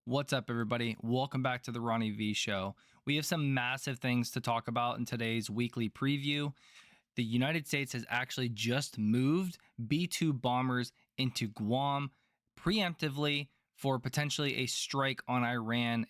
What's up, everybody? Welcome back to the RonnieV show. We have some massive things to talk about in today's weekly preview. The United States has actually just moved B-2 bombers into Guam preemptively for potentially a strike on Iran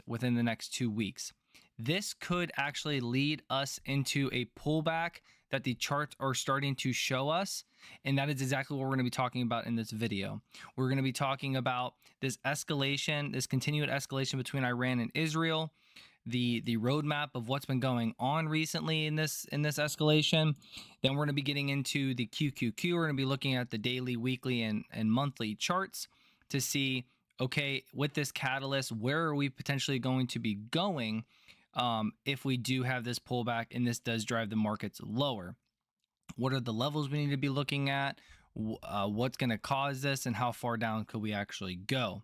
within the next 2 weeks. This could actually lead us into a pullback that the charts are starting to show us, and that is exactly what we're going to be talking about in this video. We're going to be talking about this escalation, this continued escalation between Iran and Israel, the roadmap of what's been going on recently in this escalation. Then we're going to be getting into the QQQ. We're going to be looking at the daily, weekly, and monthly charts to see, okay, with this catalyst, where are we potentially going to be going if we do have this pullback and this does drive the markets lower? What are the levels we need to be looking at? What's going to cause this, and how far down could we actually go?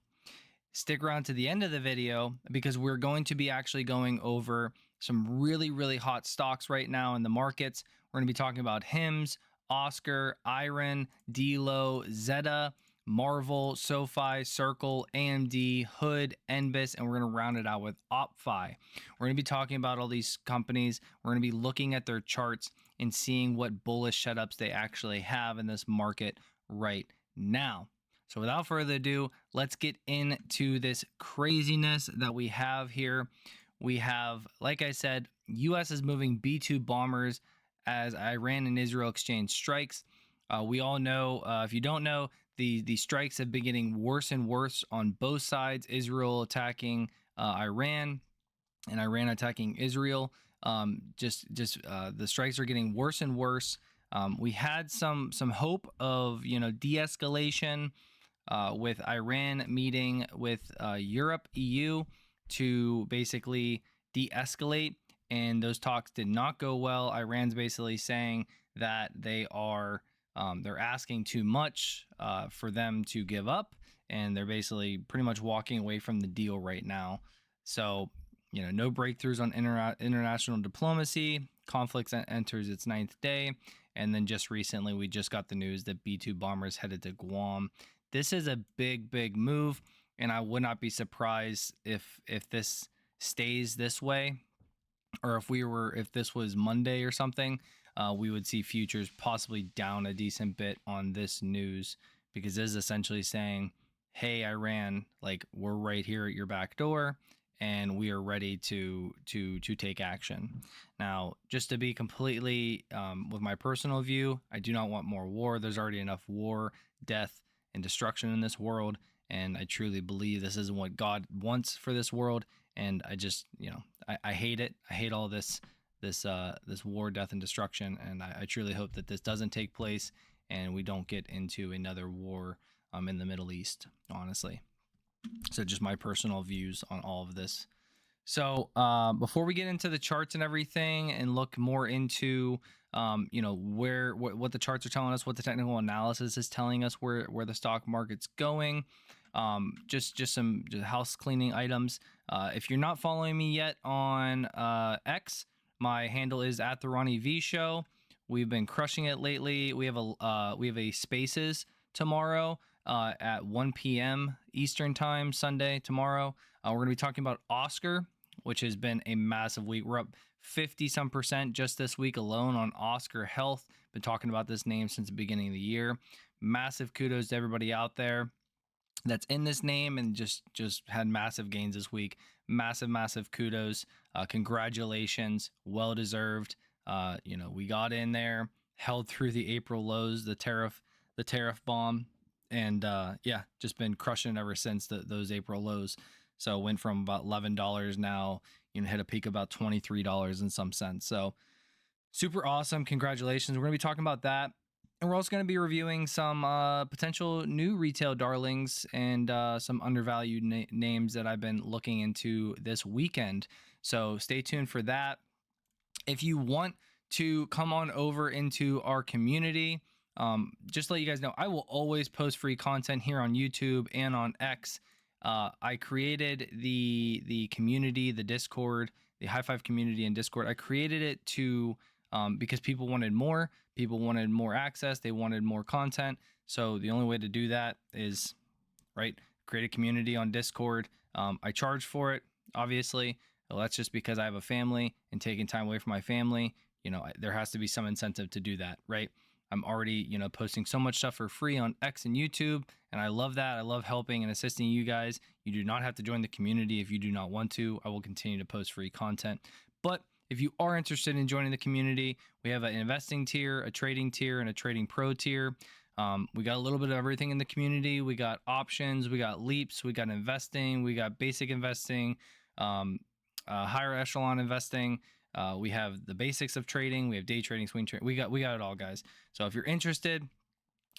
Stick around to the end of the video because we're going to be actually going over some really hot stocks right now in the markets. We're going to be talking about HIMS, OSCR, IREN, DLO, Zeta, Marvel, SOFI, Circle, AMD, Hood, NBIS, and we're going to round it out with OPFI. We're going to be talking about all these companies. We're going to be looking at their charts and seeing what bullish setups they actually have in this market right now. So without further ado, let's get into this craziness that we have here. We have, like I said, U.S. is moving B-2 bombers as Iran and Israel exchange strikes. We all know, if you don't know, the strikes have been getting worse and worse on both sides. Israel attacking Iran and Iran attacking Israel. The strikes are getting worse and worse. We had some hope of de-escalation with Iran meeting with Europe, EU, to basically de-escalate, and those talks did not go well. Iran's basically saying that they're asking too much for them to give up, and they're basically pretty much walking away from the deal right now. So, no breakthroughs on international diplomacy. Conflict enters its 9th day, and then just recently we just got the news that B-2 bombers headed to Guam. This is a big move, and I would not be surprised if this stays this way, or if this was Monday or something, we would see futures possibly down a decent bit on this news, because it is essentially saying, hey, Iran, like, we're right here at your back door and we are ready to take action. Now, just to be completely with my personal view, I do not want more war. There's already enough war, death, and destruction in this world, and I truly believe this isn't what God wants for this world. And I just, I hate it. I hate all this war, death, and destruction, and I truly hope that this doesn't take place and we don't get into another war in the Middle East, honestly. So just my personal views on all of this. So before we get into the charts and everything and look more into what the charts are telling us, what the technical analysis is telling us, where the stock market's going, just some house cleaning items. If you're not following me yet on X, my handle is at the RonnieV show. We've been crushing it lately. We have a Spaces tomorrow at 1 p.m. Eastern time, Sunday tomorrow. We're going to be talking about OSCR, which has been a massive week. We're up 50% just this week alone on OSCR Health. Been talking about this name since the beginning of the year. Massive kudos to everybody out there that's in this name and just had massive gains this week. Massive kudos. Congratulations. Well deserved. We got in there, held through the April lows, the tariff bomb, and just been crushing ever since those April lows. So went from about $11 now, hit a peak about $23 and some cents. So super awesome. Congratulations. We're going to be talking about that. And we're also going to be reviewing some potential new retail darlings and some undervalued names that I've been looking into this weekend. So stay tuned for that. If you want to come on over into our community, just to let you guys know, I will always post free content here on YouTube and on X. I created the community, the Discord, the High Five community and Discord. I created it to because people wanted more access, they wanted more content. So the only way to do that is create a community on Discord. I charge for it, obviously. Well, that's just because I have a family, and taking time away from my family, there has to be some incentive to do that, right? I'm already, posting so much stuff for free on X and YouTube, and I love that. I love helping and assisting you guys. You do not have to join the community if you do not want to. I will continue to post free content. But if you are interested in joining the community, we have an investing tier, a trading tier, and a trading pro tier. We got a little bit of everything in the community. We got options, we got leaps, we got investing, we got basic investing, higher echelon investing. We have the basics of trading. We have day trading, swing trading. We got it all, guys. So if you're interested,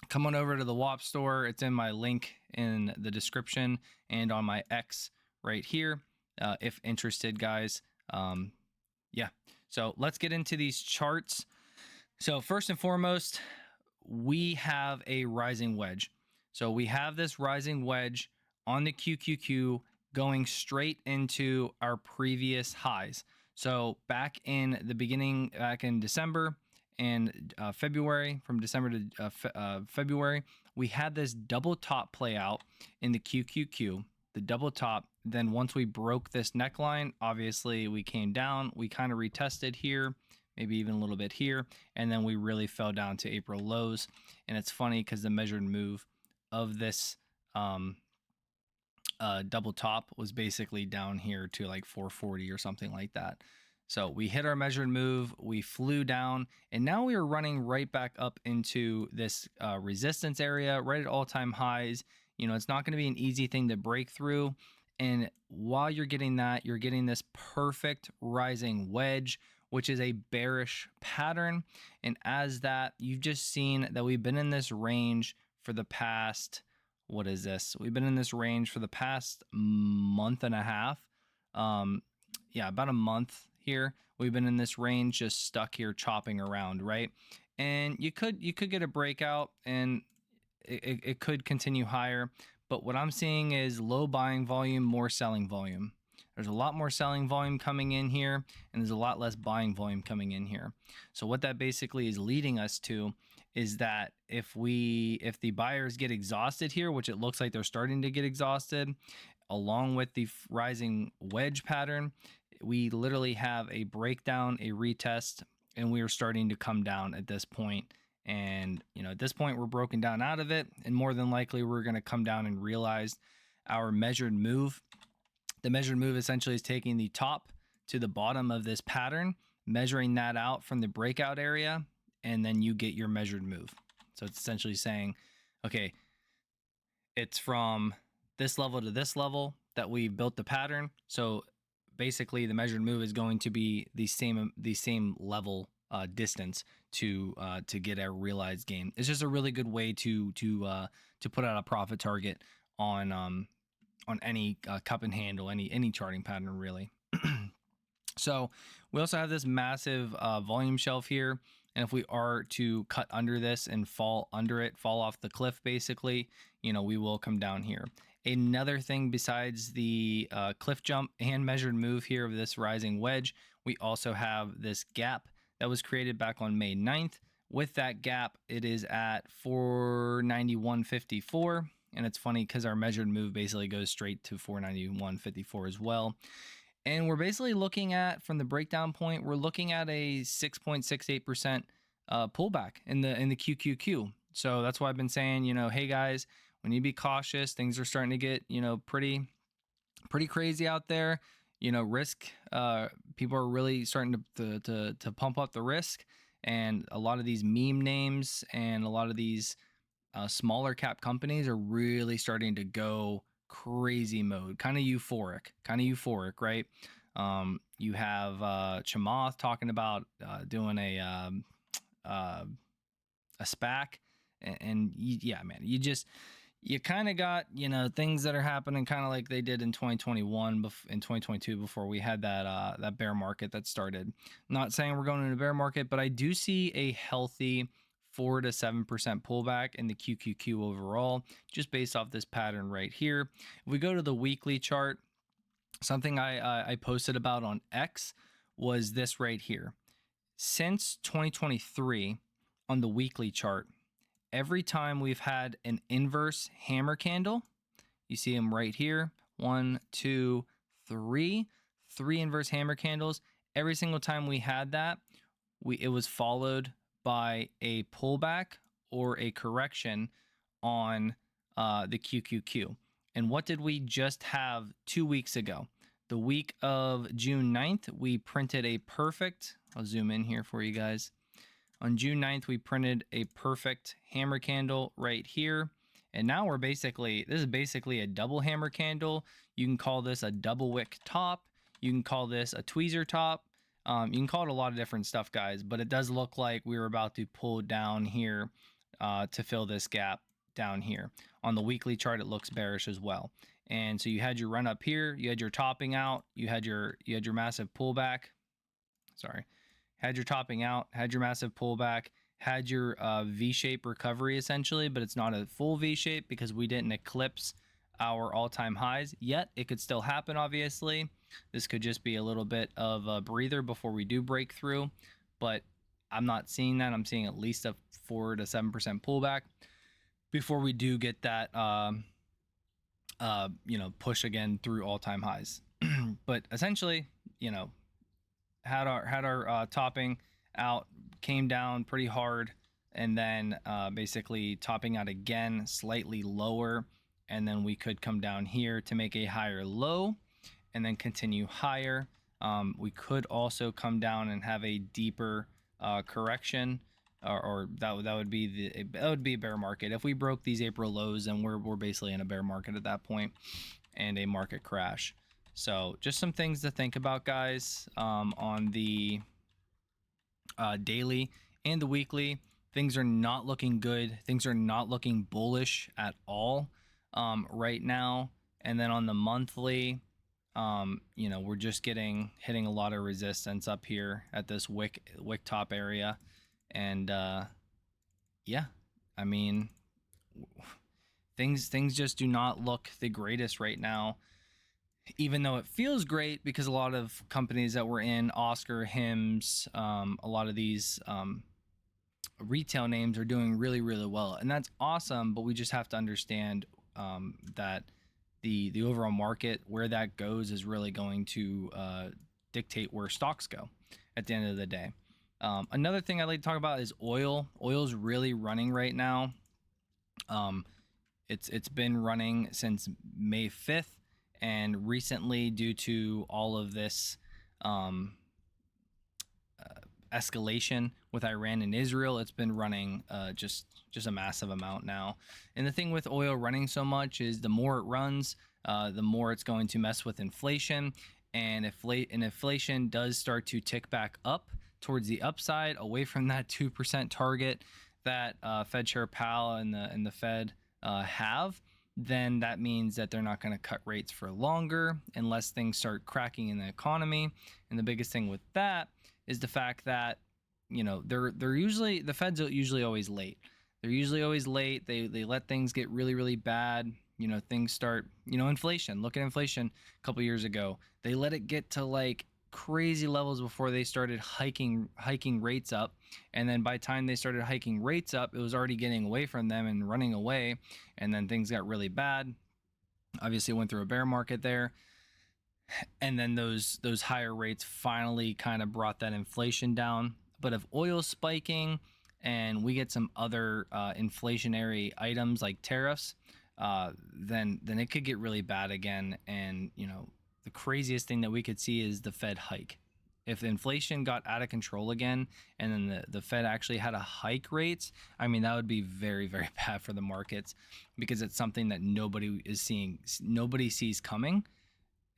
come on over to the WAP store. It's in my link in the description and on my X right here. If interested, guys. Yeah. So let's get into these charts. So first and foremost, we have a rising wedge. So we have this rising wedge on the QQQ going straight into our previous highs. So back in the beginning, back in December and February, from December to February, we had this double top play out in the QQQ, the double top. Then once we broke this neckline, obviously we came down, we kind of retested here, maybe even a little bit here, and then we really fell down to April lows. And it's funny because the measured move of this double top was basically down here to like 440 or something like that. So we hit our measured move, we flew down, and now we are running right back up into this resistance area, right at all-time highs. It's not going to be an easy thing to break through. And while you're getting that, you're getting this perfect rising wedge, which is a bearish pattern. And as that, you've just seen that we've been in this range for the past, what is this? We've been in this range for the past month and a half. Yeah, about a month here. We've been in this range, just stuck here chopping around, right? And you could get a breakout and it could continue higher. But what I'm seeing is low buying volume, more selling volume. There's a lot more selling volume coming in here, and there's a lot less buying volume coming in here. So what that basically is leading us to is that if the buyers get exhausted here, which it looks like they're starting to get exhausted, along with the rising wedge pattern, we literally have a breakdown, a retest, and we are starting to come down at this point. And at this point we're broken down out of it, and more than likely we're going to come down and realize our measured move. The measured move essentially is taking the top to the bottom of this pattern, measuring that out from the breakout area, and then you get your measured move. So it's essentially saying, okay, it's from this level to this level that we built the pattern. So basically the measured move is going to be the same level distance to get a realized gain. It's just a really good way to put out a profit target on any cup and handle, any charting pattern really. So we also have this massive volume shelf here, and if we are to cut under this and fall under it, fall off the cliff basically, we will come down here. Another thing besides the cliff jump and measured move here of this rising wedge, we also have this gap that was created back on May 9th. With that gap, it is at 491.54. And it's funny because our measured move basically goes straight to 491.54 as well. And we're basically looking at, from the breakdown point, we're looking at a 6.68% pullback in the QQQ. So that's why I've been saying, hey guys, we need to be cautious. Things are starting to get, pretty crazy out there. Risk, people are really starting to pump up the risk, and a lot of these meme names and a lot of these smaller cap companies are really starting to go crazy mode, kind of euphoric, right? You have Chamath talking about doing a SPAC, and yeah, man, you kind of got, things that are happening kind of like they did in 2021, in 2022, before we had that bear market that started. Not saying we're going into a bear market, but I do see a healthy 4 to 7% pullback in the QQQ overall, just based off this pattern right here. If we go to the weekly chart, something I posted about on X was this right here. Since 2023 on the weekly chart, every time we've had an inverse hammer candle, You see them right here. 1, 2, 3. 3 inverse hammer candles. Every single time we had that, it was followed by a pullback or a correction on the QQQ. And what did we just have 2 weeks ago? The week of June 9th, we printed a perfect, I'll zoom in here for you guys. On June 9th, we printed a perfect hammer candle right here. And now we're basically, this is basically a double hammer candle. You can call this a double wick top. You can call this a tweezer top. You can call it a lot of different stuff, guys, but it does look like we were about to pull down here to fill this gap down here. On the weekly chart, it looks bearish as well. And so you had your run up here, you had your topping out, you had your massive pullback. Sorry. Had your topping out, had your massive pullback, had your V-shape recovery essentially, but it's not a full V-shape because we didn't eclipse our all-time highs yet. It could still happen, obviously. This could just be a little bit of a breather before we do break through, but I'm not seeing that. I'm seeing at least a 4 to 7% pullback before we do get that, push again through all-time highs. But essentially, had our topping out, came down pretty hard, and then basically topping out again slightly lower, and then we could come down here to make a higher low and then continue higher. We could also come down and have a deeper correction, or that would be a bear market. If we broke these April lows, then we're basically in a bear market at that point and a market crash. So just some things to think about, guys, on the daily and the weekly. Things are not looking good. Things are not looking bullish at all right now. And then on the monthly, we're just hitting a lot of resistance up here at this wick top area. And yeah, I mean, things just do not look the greatest right now. Even though it feels great because a lot of companies that we're in, Oscar, Hims, a lot of these retail names are doing really, really well. And that's awesome, but we just have to understand that the overall market, where that goes, is really going to dictate where stocks go at the end of the day. Another thing I'd like to talk about is oil. Oil's really running right now. It's been running since May 5th. And recently, due to all of this escalation with Iran and Israel, it's been running just a massive amount now. And the thing with oil running so much is the more it runs, the more it's going to mess with inflation. And if inflation does start to tick back up towards the upside, away from that 2% target that Fed Chair Powell and the Fed have, then that means that they're not going to cut rates for longer unless things start cracking in the economy. And the biggest thing with that is the fact that, they're usually, the Fed's usually always late. They're usually always late. They let things get really, really bad. Things start, inflation. Look at inflation a couple years ago. They let it get to like crazy levels before they started hiking rates up, and then by the time they started hiking rates up, it was already getting away from them and running away, and then things got really bad. Obviously went through a bear market there, and then those higher rates finally kind of brought that inflation down. But if oil's spiking and we get some other inflationary items like tariffs, then it could get really bad again. And the craziest thing that we could see is the Fed hike. If inflation got out of control again, and then the Fed actually had to hike rates, I mean, that would be very, very bad for the markets, because it's something that nobody sees coming,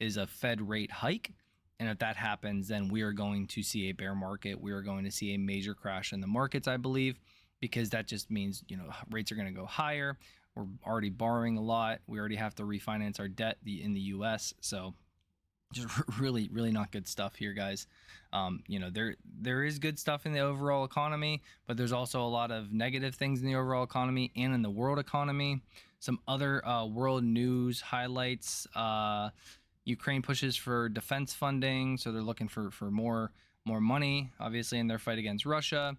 is a Fed rate hike. And if that happens, then we are going to see a bear market. We are going to see a major crash in the markets, I believe, because that just means, rates are going to go higher. We're already borrowing a lot. We already have to refinance our debt in the US. So just really, really not good stuff here, guys. There is good stuff in the overall economy, but there's also a lot of negative things in the overall economy and in the world economy. Some other world news highlights: Ukraine pushes for defense funding, so they're looking for more money, obviously, in their fight against Russia.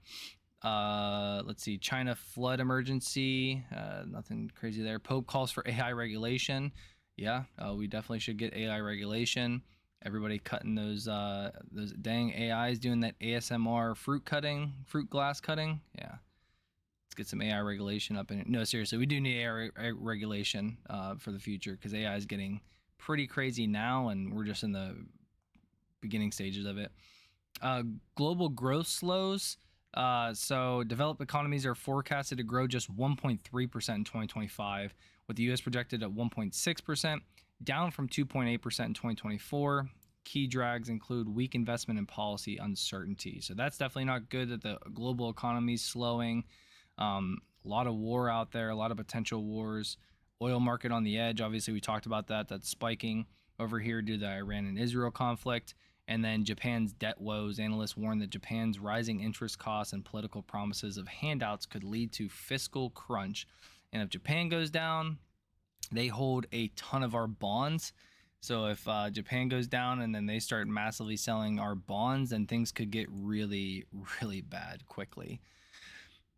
Let's see, China flood emergency. Nothing crazy there. Pope calls for AI regulation. Yeah, we definitely should get AI regulation. Everybody cutting those dang AIs doing that ASMR fruit glass cutting. Yeah, let's get some AI regulation up in it. No, seriously, we do need AI regulation for the future, because AI is getting pretty crazy now, and we're just in the beginning stages of it. Global growth slows. So developed economies are forecasted to grow just 1.3% in 2025, with the U.S. projected at 1.6%, down from 2.8% in 2024. Key drags include weak investment and policy uncertainty. So that's definitely not good that the global economy is slowing. A lot of war out there, a lot of potential wars. Oil market on the edge. Obviously, we talked about that. That's spiking over here due to the Iran and Israel conflict. And then Japan's debt woes. Analysts warn that Japan's rising interest costs and political promises of handouts could lead to fiscal crunch. And if Japan goes down, they hold a ton of our bonds. So if Japan goes down and then they start massively selling our bonds, then things could get really, really bad quickly.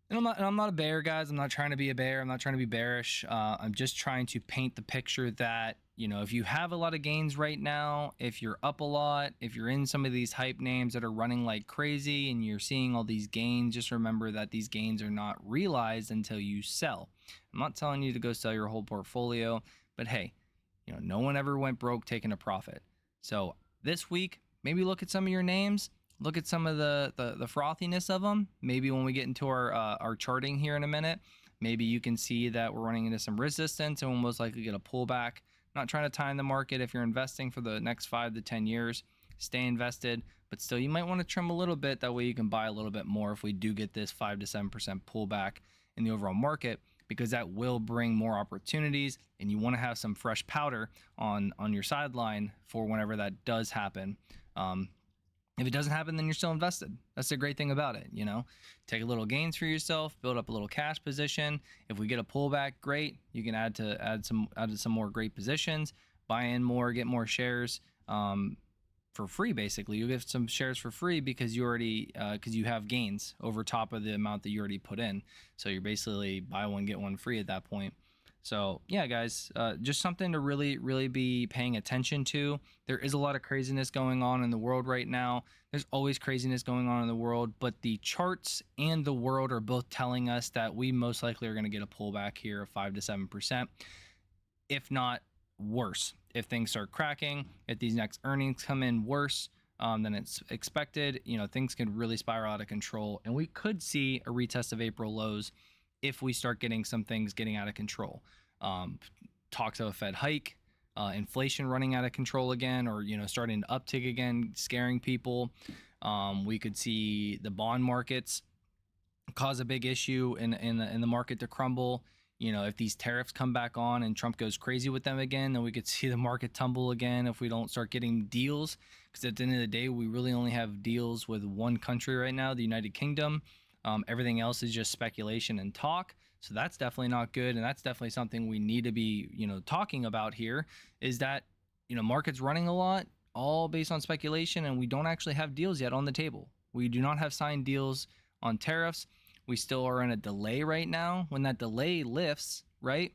And I'm not a bear, guys. I'm not trying to be a bear. I'm not trying to be bearish. I'm just trying to paint the picture that, you know, if you have a lot of gains right now, if you're up a lot, if you're in some of these hype names that are running like crazy and you're seeing all these gains, just remember that these gains are not realized until you sell. I'm not telling you to go sell your whole portfolio, but hey, you know, no one ever went broke taking a profit. So this week, maybe look at some of your names. Look at some of the frothiness of them. Maybe when we get into our charting here in a minute, maybe you can see that we're running into some resistance and we'll most likely get a pullback. I'm not trying to time the market. If you're investing for the next 5 to 10 years, stay invested, but still you might want to trim a little bit. That way you can buy a little bit more if we do get this 5 to 7% pullback in the overall market, because that will bring more opportunities, and you want to have some fresh powder on your sideline for whenever that does happen. If it doesn't happen, then you're still invested. That's the great thing about it. You know, take a little gains for yourself, build up a little cash position. If we get a pullback, great. You can add some more great positions, buy in more, get more shares for free. Basically, you get some shares for free because you have gains over top of the amount that you already put in. So you're basically buy one get one free at that point. So yeah, guys, just something to really, really be paying attention to. There is a lot of craziness going on in the world right now. There's always craziness going on in the world, but the charts and the world are both telling us that we most likely are going to get a pullback here of 5 to 7%, if not worse. If things start cracking, if these next earnings come in worse than it's expected, you know, things can really spiral out of control, and we could see a retest of April lows if we start getting some things getting out of control. Talks of a Fed hike, inflation running out of control again, or, you know, starting to uptick again, scaring people. We could see the bond markets cause a big issue in the market to crumble. You know, if these tariffs come back on and Trump goes crazy with them again, then we could see the market tumble again if we don't start getting deals. Because at the end of the day, we really only have deals with one country right now, the United Kingdom. Everything else is just speculation and talk. So that's definitely not good. And that's definitely something we need to be, you know, talking about here, is that, you know, market's running a lot, all based on speculation, and we don't actually have deals yet on the table. We do not have signed deals on tariffs. We still are in a delay right now. When that delay lifts, right,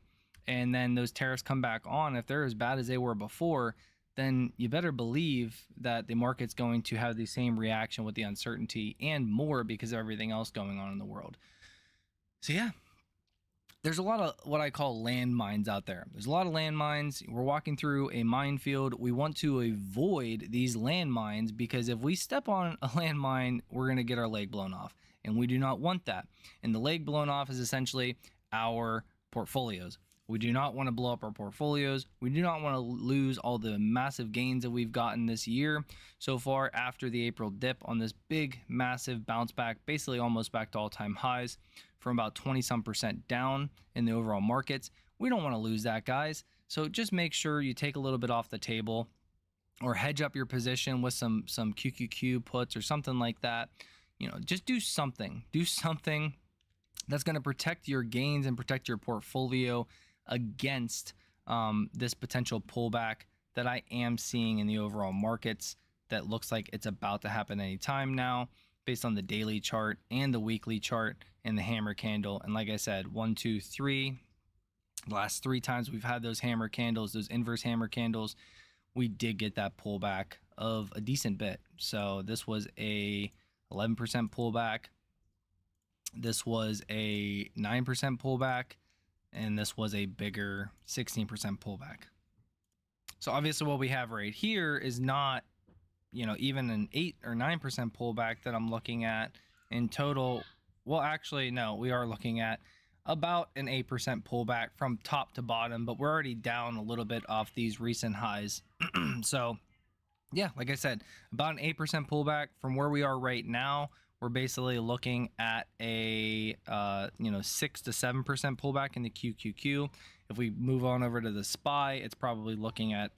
and then those tariffs come back on, if they're as bad as they were before, then you better believe that the market's going to have the same reaction with the uncertainty and more because of everything else going on in the world. So yeah, there's a lot of what I call landmines out there. There's a lot of landmines. We're walking through a minefield. We want to avoid these landmines, because if we step on a landmine, we're going to get our leg blown off, and we do not want that. And the leg blown off is essentially our portfolios. We do not want to blow up our portfolios. We do not want to lose all the massive gains that we've gotten this year so far after the April dip on this big, massive bounce back, basically almost back to all-time highs from about 20-some% down in the overall markets. We don't want to lose that, guys. So just make sure you take a little bit off the table, or hedge up your position with some QQQ puts or something like that. You know, just do something. Do something that's going to protect your gains and protect your portfolio against this potential pullback that I am seeing in the overall markets that looks like it's about to happen anytime now. based on the daily chart and the weekly chart and the hammer candle. And like I said, 1, 2, 3, the last 3 times we've had those hammer candles, those inverse hammer candles, we did get that pullback of a decent bit. So this was a 11% pullback. This was a 9% pullback, and this was a bigger 16% pullback. So obviously what we have right here is not, even an 8 or 9% pullback that I'm looking at in total. Well, actually, no, we are looking at about an 8% pullback from top to bottom, but we're already down a little bit off these recent highs. So yeah, like I said, about an 8% pullback from where we are right now. We're basically looking at a 6 to 7% pullback in the QQQ. If we move on over to the SPY, it's probably looking at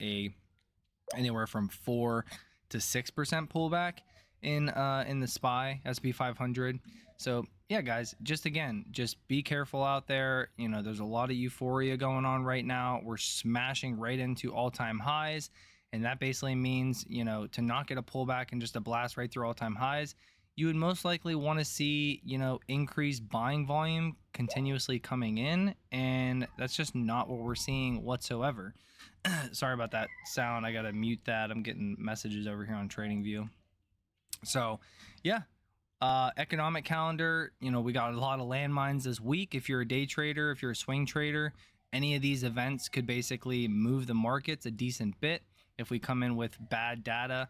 anywhere from 4 to 6% pullback in the SPY SP 500. So yeah, guys, just be careful out there. There's a lot of euphoria going on right now. We're smashing right into all-time highs, and that basically means, to not get a pullback and just a blast right through all-time highs, you would most likely want to see, increased buying volume continuously coming in, and that's just not what we're seeing whatsoever. Sorry about that sound. I gotta mute that. I'm getting messages over here on TradingView. So yeah, economic calendar, we got a lot of landmines this week. If you're a day trader, if you're a swing trader, any of these events could basically move the markets a decent bit. If we come in with bad data,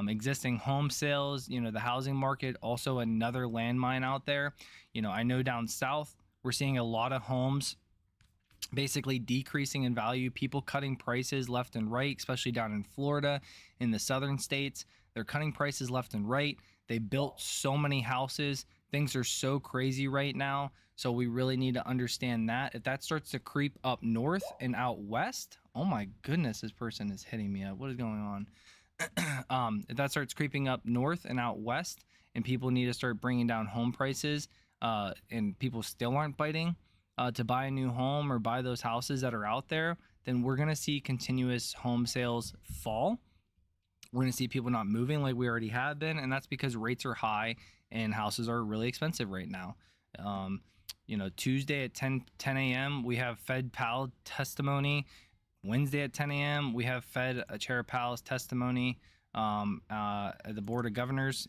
existing home sales, the housing market, also another landmine out there. I know down south, we're seeing a lot of homes basically decreasing in value, people cutting prices left and right, especially down in Florida, in the southern states. They're cutting prices left and right. They built so many houses. Things are so crazy right now. So we really need to understand that. If that starts to creep up north and out west, oh my goodness, this person is hitting me up. What is going on? If that starts creeping up north and out west, and people need to start bringing down home prices, and people still aren't biting to buy a new home or buy those houses that are out there, then we're going to see continuous home sales fall. We're going to see people not moving like we already have been, and that's because rates are high and houses are really expensive right now. Tuesday at 10 a.m., we have Fed Powell testimony. Wednesday at 10 a.m., we have Fed Chair Powell's testimony at the Board of Governors.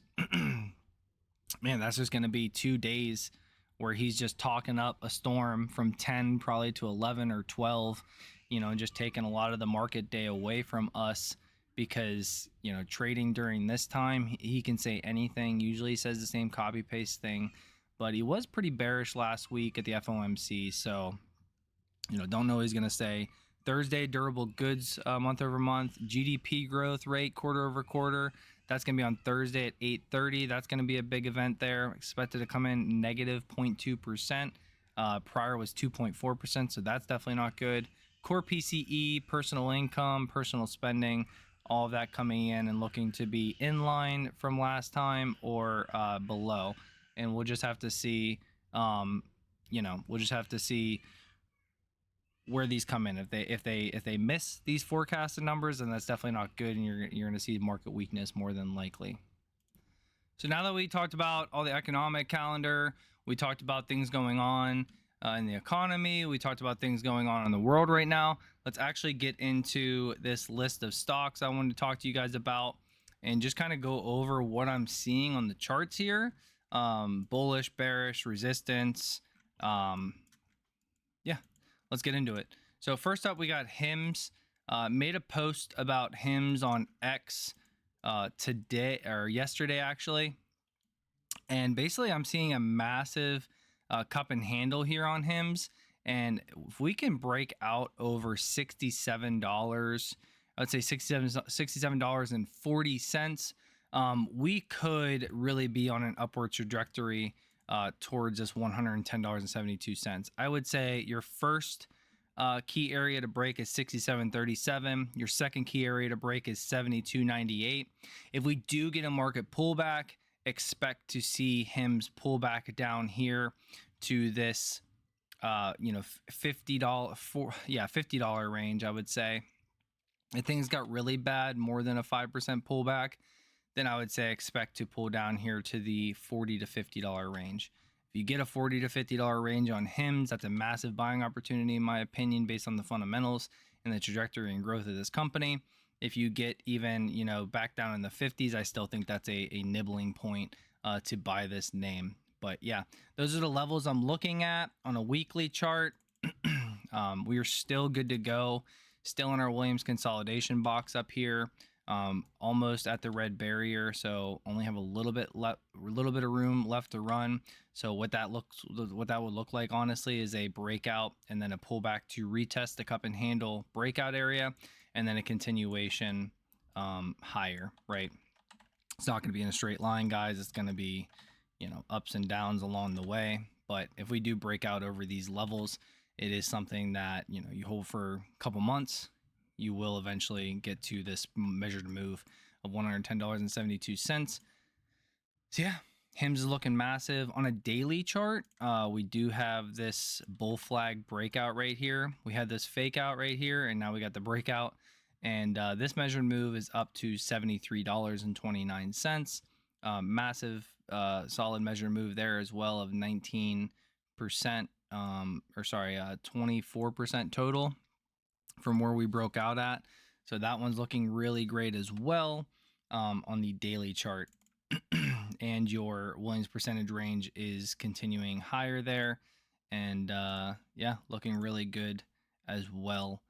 Man, that's just going to be 2 days where he's just talking up a storm from 10 probably to 11 or 12, and just taking a lot of the market day away from us, because, trading during this time, he can say anything. Usually he says the same copy paste thing, but he was pretty bearish last week at the FOMC. So, don't know what he's going to say. Thursday, durable goods month over month, GDP growth rate quarter over quarter. That's going to be on Thursday at 8:30. That's going to be a big event there. Expected to come in negative 0.2%. Prior was 2.4%, so that's definitely not good. Core PCE, personal income, personal spending, all of that coming in and looking to be in line from last time or below. And we'll just have to see, where these come in. If they miss these forecasted numbers, then that's definitely not good, and you're going to see market weakness more than likely. So now that we talked about all the economic calendar, we talked about things going on in the economy, we talked about things going on in the world right now, let's actually get into this list of stocks I wanted to talk to you guys about and just kind of go over what I'm seeing on the charts here. Bullish, bearish, resistance. Yeah, let's get into it. So first up, we got HIMS. Made a post about HIMS on X today, or yesterday actually, and basically I'm seeing a massive cup and handle here on HIMS, and if we can break out over $67, I'd say $67.40, we could really be on an upward trajectory towards this $110.72. I would say your first key area to break is 67.37. Your second key area to break is 72.98. If we do get a market pullback, expect to see HIMS pull back down here to this $50 range, I would say. If things got really bad, more than a 5% pullback, then I would say expect to pull down here to the $40 to $50 range. If you get a $40 to $50 range on HIMS, that's a massive buying opportunity, in my opinion, based on the fundamentals and the trajectory and growth of this company. If you get even, back down in the 50s, I still think that's a nibbling point to buy this name. But yeah, those are the levels I'm looking at on a weekly chart. We are still good to go. Still in our Williams consolidation box up here, almost at the red barrier. So only have a little bit of room left to run. So what that would look like, honestly, is a breakout and then a pullback to retest the cup and handle breakout area, and then a continuation higher, right? It's not going to be in a straight line, guys. It's going to be, ups and downs along the way. But if we do break out over these levels, it is something that, you hold for a couple months. You will eventually get to this measured move of $110.72. So yeah, HIMS is looking massive. On a daily chart, we do have this bull flag breakout right here. We had this fake out right here, and now we got the breakout. And this measured move is up to $73.29. Massive, solid measured move there as well of 19%, 24% total from where we broke out at. So that one's looking really great as well on the daily chart. And your Williams percentage range is continuing higher there. And yeah, looking really good as well.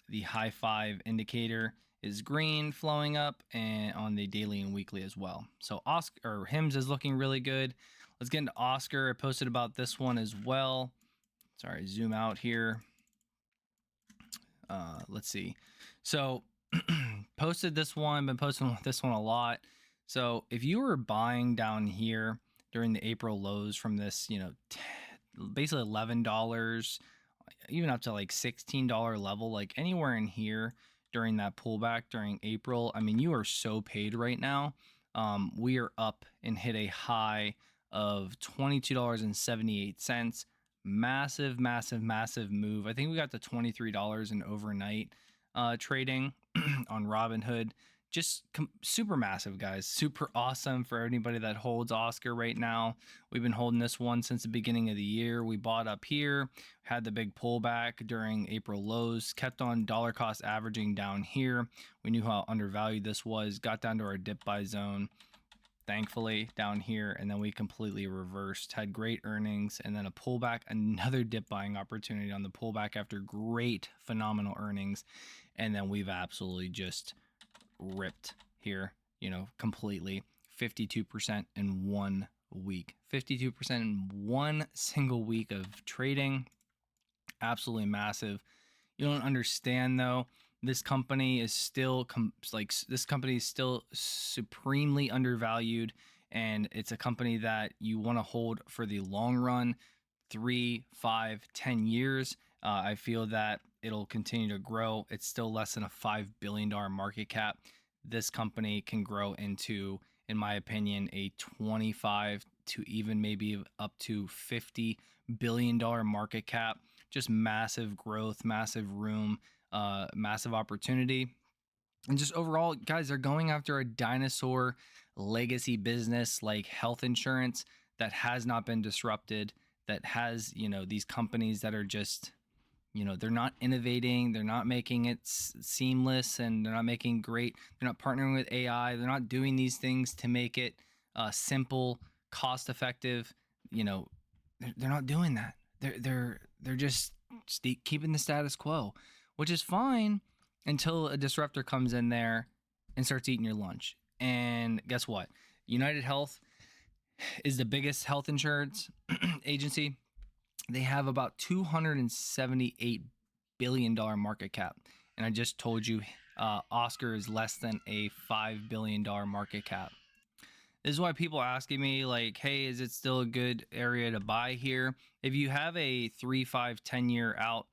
The high five indicator is green flowing up, and on the daily and weekly as well. So HIMS is looking really good. Let's get into Oscar. I posted about this one as well. Sorry, zoom out here. Let's see. So posted this one, been posting this one a lot. So if you were buying down here during the April lows from this, basically $11, even up to like $16 level, like anywhere in here during that pullback during April, I mean, you are so paid right now. We are up and hit a high of $22.78. Massive, massive, massive move. I think we got to $23 in overnight trading on Robinhood. Just super massive, guys. Super awesome for anybody that holds Oscar right now. We've been holding this one since the beginning of the year. We bought up here, had the big pullback during April lows, kept on dollar cost averaging down here. We knew how undervalued this was, got down to our dip buy zone, thankfully, down here, and then we completely reversed, had great earnings, and then a pullback, another dip buying opportunity on the pullback after great, phenomenal earnings, and then we've absolutely just ripped here, completely. 52% in 1 week, 52% in one single week of trading. Absolutely massive. You don't understand, though, this company is still supremely undervalued, and it's a company that you want to hold for the long run, 3, 5, 10 years. I feel that it'll continue to grow. It's still less than a $5 billion market cap. This company can grow into, in my opinion, a 25 to even maybe up to $50 billion market cap. Just massive growth, massive room, massive opportunity. And just overall, guys, they're going after a dinosaur legacy business like health insurance that has not been disrupted, that has, these companies that are just, they're not innovating, they're not making it seamless, and they're not making great, they're not partnering with AI, they're not doing these things to make it simple, cost effective. They're not doing that. They're just keeping the status quo, which is fine until a disruptor comes in there and starts eating your lunch. And guess what? United Health is the biggest health insurance agency. They have about $278 billion market cap. And I just told you Oscar is less than a $5 billion market cap. This is why people are asking me, like, hey, is it still a good area to buy here? If you have a 3, 5, 10 year out,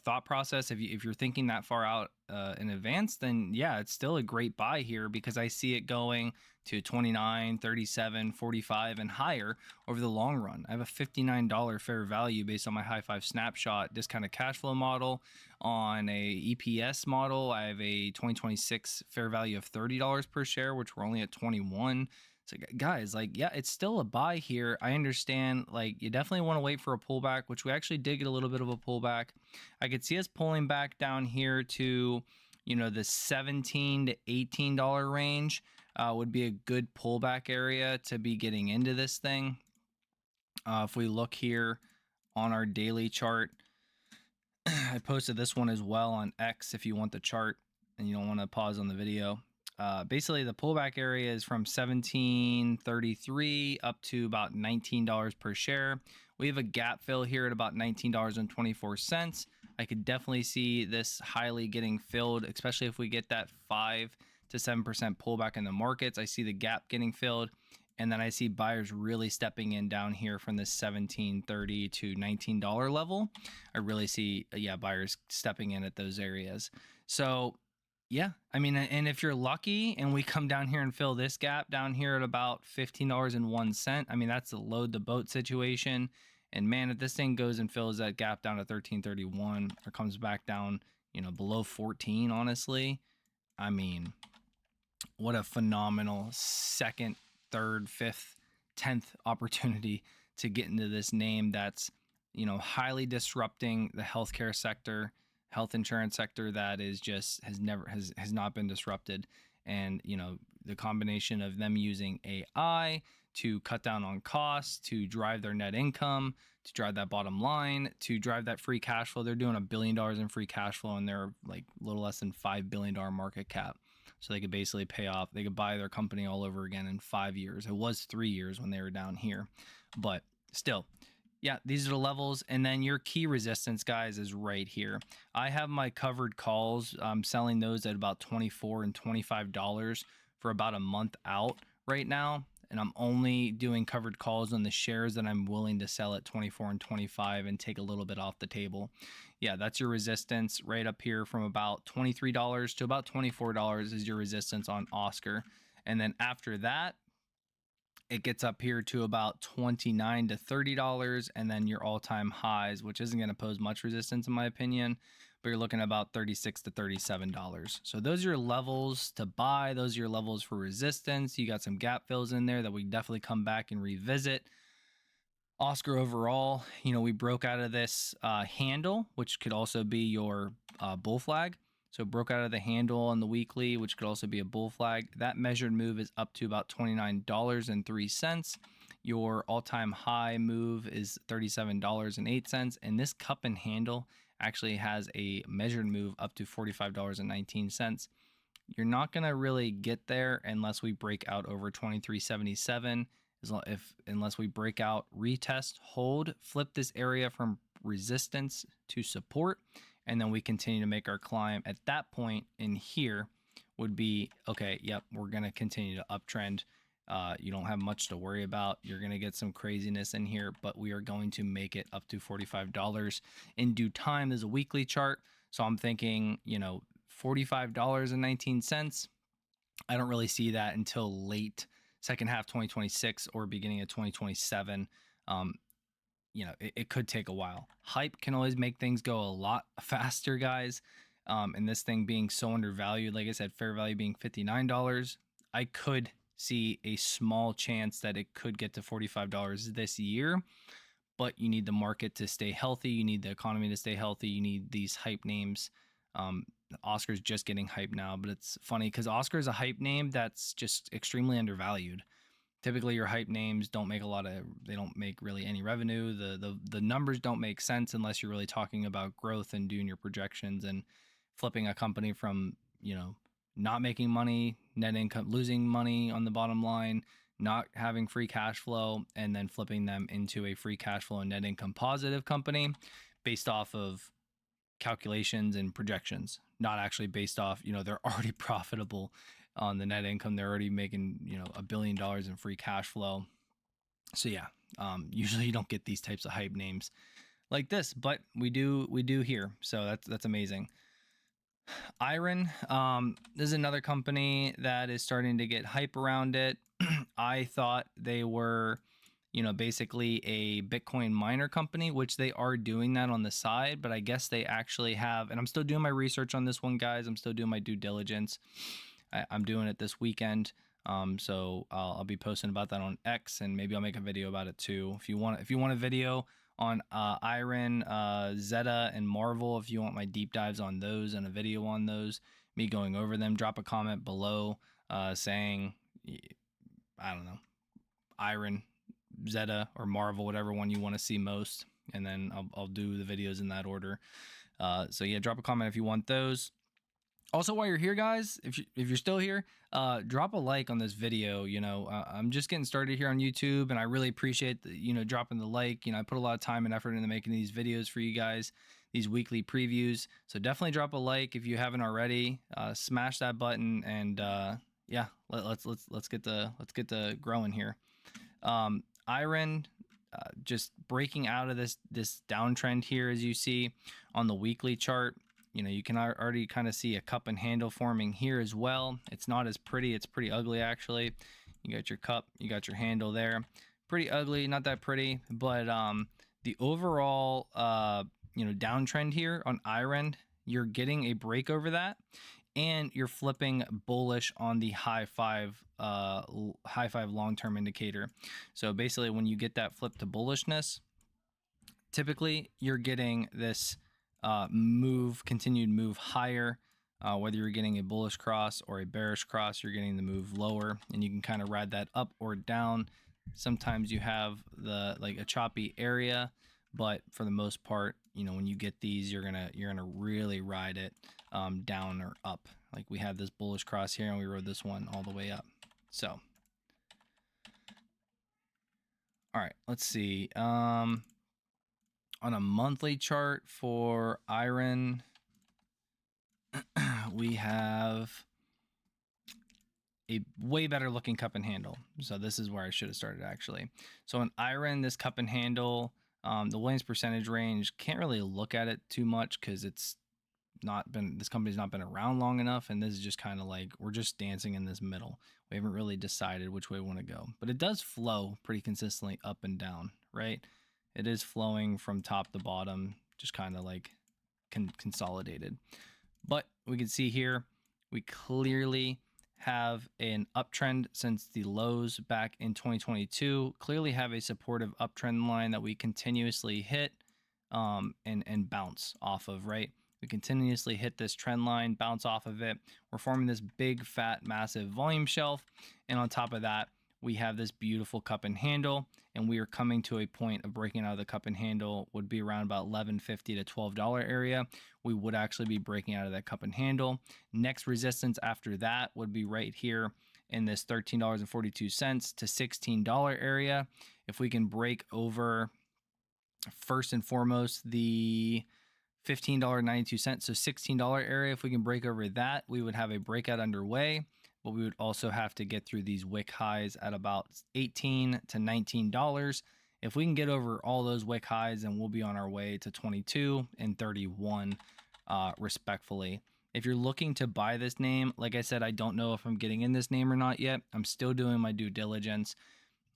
thought process, if you're thinking that far out in advance, then yeah, it's still a great buy here, because I see it going to 29, 37, 45 and higher over the long run. I have a $59 fair value based on my high five snapshot discounted cash flow model. On a EPS model, I have a 2026 fair value of $30 per share, which we're only at 21. So guys, like, yeah, it's still a buy here. I understand, like, you definitely want to wait for a pullback, which we actually did get a little bit of a pullback. I could see us pulling back down here to, the $17 to $18 range would be a good pullback area to be getting into this thing. If we look here on our daily chart, I posted this one as well on X if you want the chart and you don't want to pause on the video. Basically, the pullback area is from $17.33 up to about $19 per share. We have a gap fill here at about $19.24. I could definitely see this highly getting filled, especially if we get that 5 to 7% pullback in the markets. I see the gap getting filled, and then I see buyers really stepping in down here from this $17.30 to $19 level. I really see, buyers stepping in at those areas. So yeah, I mean, and if you're lucky and we come down here and fill this gap down here at about $15.01, I mean, that's a load the boat situation. And man, if this thing goes and fills that gap down to 13.31 or comes back down, below 14, honestly, I mean, what a phenomenal second, third, fifth, 10th opportunity to get into this name that's, highly disrupting the healthcare sector, health insurance sector, that is just has not been disrupted. And the combination of them using AI to cut down on costs, to drive their net income, to drive that bottom line, to drive that free cash flow. They're doing $1 billion in free cash flow, and they're like a little less than $5 billion market cap. So they could basically they could buy their company all over again in 5 years. It was 3 years when they were down here, but still, yeah, these are the levels. And then your key resistance, guys, is right here. I have my covered calls. I'm selling those at about $24 and $25 for about a month out right now. And I'm only doing covered calls on the shares that I'm willing to sell at 24 and 25 and take a little bit off the table. Yeah, that's your resistance right up here from about $23 to about $24 is your resistance on Oscar. And then after that, it gets up here to about $29 to $30, and then your all-time highs, which isn't going to pose much resistance in my opinion, but you're looking at about $36 to $37. So those are your levels to buy. Those are your levels for resistance. You got some gap fills in there that we definitely come back and revisit. Oscar overall, we broke out of this handle, which could also be your bull flag. So broke out of the handle on the weekly, which could also be a bull flag. That measured move is up to about $29.03. Your all-time high move is $37.08. And this cup and handle actually has a measured move up to $45.19. You're not going to really get there unless we break out over 2377. Unless we break out, retest, hold, flip this area from resistance to support, and then we continue to make our climb. At that point in here would be, okay, yep, we're going to continue to uptrend. You don't have much to worry about. You're going to get some craziness in here, but we are going to make it up to $45 in due time. There's a weekly chart. So I'm thinking, $45.19. I don't really see that until late second half 2026 or beginning of 2027. It could take a while. Hype can always make things go a lot faster, guys. And this thing being so undervalued, like I said, fair value being $59, I could see a small chance that it could get to $45 this year. But you need the market to stay healthy. You need the economy to stay healthy. You need these hype names. Oscar's just getting hype now, but it's funny because Oscar is a hype name that's just extremely undervalued. Typically your hype names don't make they don't make really any revenue. The numbers don't make sense unless you're really talking about growth and doing your projections and flipping a company from, not making money, net income, losing money on the bottom line, not having free cash flow, and then flipping them into a free cash flow and net income positive company based off of calculations and projections, not actually based off, they're already profitable on the net income. They're already making, $1 billion in free cash flow. So yeah, usually you don't get these types of hype names like this, but we do here. So that's amazing. IREN, this is another company that is starting to get hype around it. I thought they were, basically a Bitcoin miner company, which they are doing that on the side, but I guess they actually have, and I'm still doing my research on this one, guys. I'm still doing my due diligence. I'm doing it this weekend. So I'll be posting about that on X, and maybe I'll make a video about it too. If you want a video on IREN, Zeta, and Marvel, if you want my deep dives on those and a video on those, me going over them, drop a comment below saying, I don't know, IREN, Zeta, or Marvel, whatever one you want to see most, and then I'll do the videos in that order. So yeah, drop a comment if you want those. Also, while you're here, guys, if you're still here, drop a like on this video. I'm just getting started here on YouTube, and I really appreciate dropping the like. I put a lot of time and effort into making these videos for you guys, these weekly previews. So definitely drop a like if you haven't already. Smash that button, and yeah, let's get the growing here. IREN, just breaking out of this downtrend here, as you see on the weekly chart. You can already kind of see a cup and handle forming here as well. It's not as pretty. It's pretty ugly, actually. You got your cup, you got your handle there. Pretty ugly, not that pretty. But the overall, downtrend here on IREN, you're getting a break over that, and you're flipping bullish on the high five long-term indicator. So basically, when you get that flip to bullishness, typically you're getting this continued move higher. Whether you're getting a bullish cross or a bearish cross, you're getting the move lower, and you can kind of ride that up or down. Sometimes you have a choppy area, but for the most part, when you get these, you're gonna really ride it down or up. Like we had this bullish cross here, and we rode this one all the way up. So, all right, let's see. On a monthly chart for IREN, we have a way better looking cup and handle. So this is where I should have started, actually. So in IREN, this cup and handle, the Williams percentage range, can't really look at it too much because this company's not been around long enough, and this is just kind of like we're just dancing in this middle. We haven't really decided which way we want to go, but it does flow pretty consistently up and down, right? It is flowing from top to bottom, just kind of like consolidated. But we can see here, we clearly have an uptrend since the lows back in 2022, clearly have a supportive uptrend line that we continuously hit and bounce off of, right? We continuously hit this trend line, bounce off of it. We're forming this big, fat, massive volume shelf. And on top of that, we have this beautiful cup and handle, and we are coming to a point of breaking out of the cup and handle. Would be around about $11.50 to $12 area. We would actually be breaking out of that cup and handle. Next resistance after that would be right here in this $13.42 to $16 area. If we can break over, first and foremost, the $15.92, so $16 area, if we can break over that, we would have a breakout underway. But we would also have to get through these wick highs at about $18 to $19. If we can get over all those wick highs, then we'll be on our way to 22 and 31 respectfully. If you're looking to buy this name, like I said, I don't know if I'm getting in this name or not yet. I'm still doing my due diligence.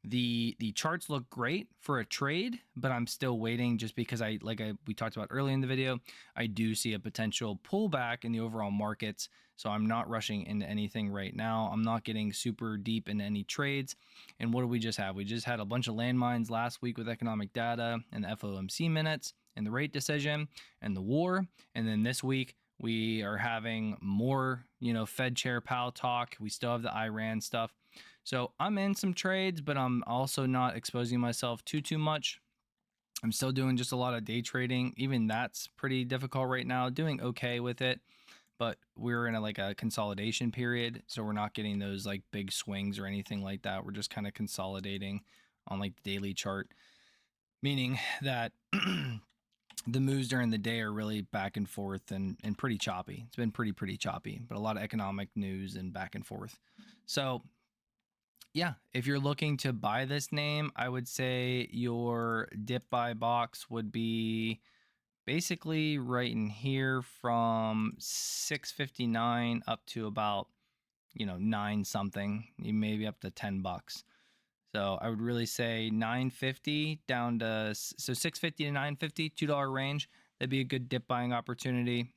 The charts look great for a trade, but I'm still waiting just because we talked about early in the video, I do see a potential pullback in the overall markets. So I'm not rushing into anything right now. I'm not getting super deep into any trades. And what do we just have? We just had a bunch of landmines last week with economic data and the FOMC minutes and the rate decision and the war. And then this week we are having more, Fed Chair Powell talk. We still have the Iran stuff. So I'm in some trades, but I'm also not exposing myself too much. I'm still doing just a lot of day trading. Even that's pretty difficult right now. Doing okay with it, but we're in a consolidation period, so we're not getting those big swings or anything like that. We're just kind of consolidating on the daily chart, meaning that the moves during the day are really back and forth and pretty choppy. It's been pretty choppy, but a lot of economic news and back and forth. So Yeah, if you're looking to buy this name, I would say your dip buy box would be basically right in here from 659 up to about, 9 something, maybe up to $10. So I would really say 950 down to, so 650 to 950, $2 range. That'd be a good dip buying opportunity.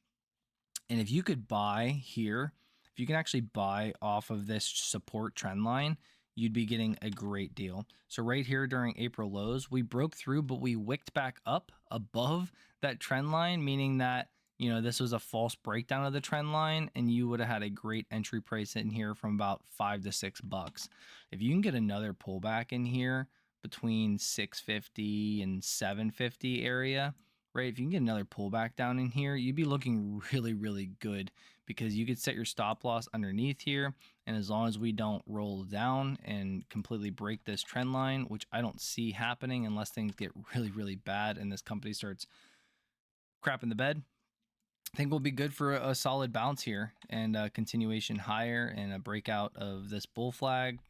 And if you could buy here, if you can actually buy off of this support trend line, you'd be getting a great deal. So right here during April lows, we broke through, but we wicked back up above that trend line, meaning that, this was a false breakdown of the trend line, and you would have had a great entry price in here from about $5 to $6. If you can get another pullback in here between 650 and 750 area, right? If you can get another pullback down in here, you'd be looking really, really good, because you could set your stop loss underneath here. And as long as we don't roll down and completely break this trend line, which I don't see happening unless things get really, really bad and this company starts crapping the bed, I think we'll be good for a solid bounce here and a continuation higher and a breakout of this bull flag,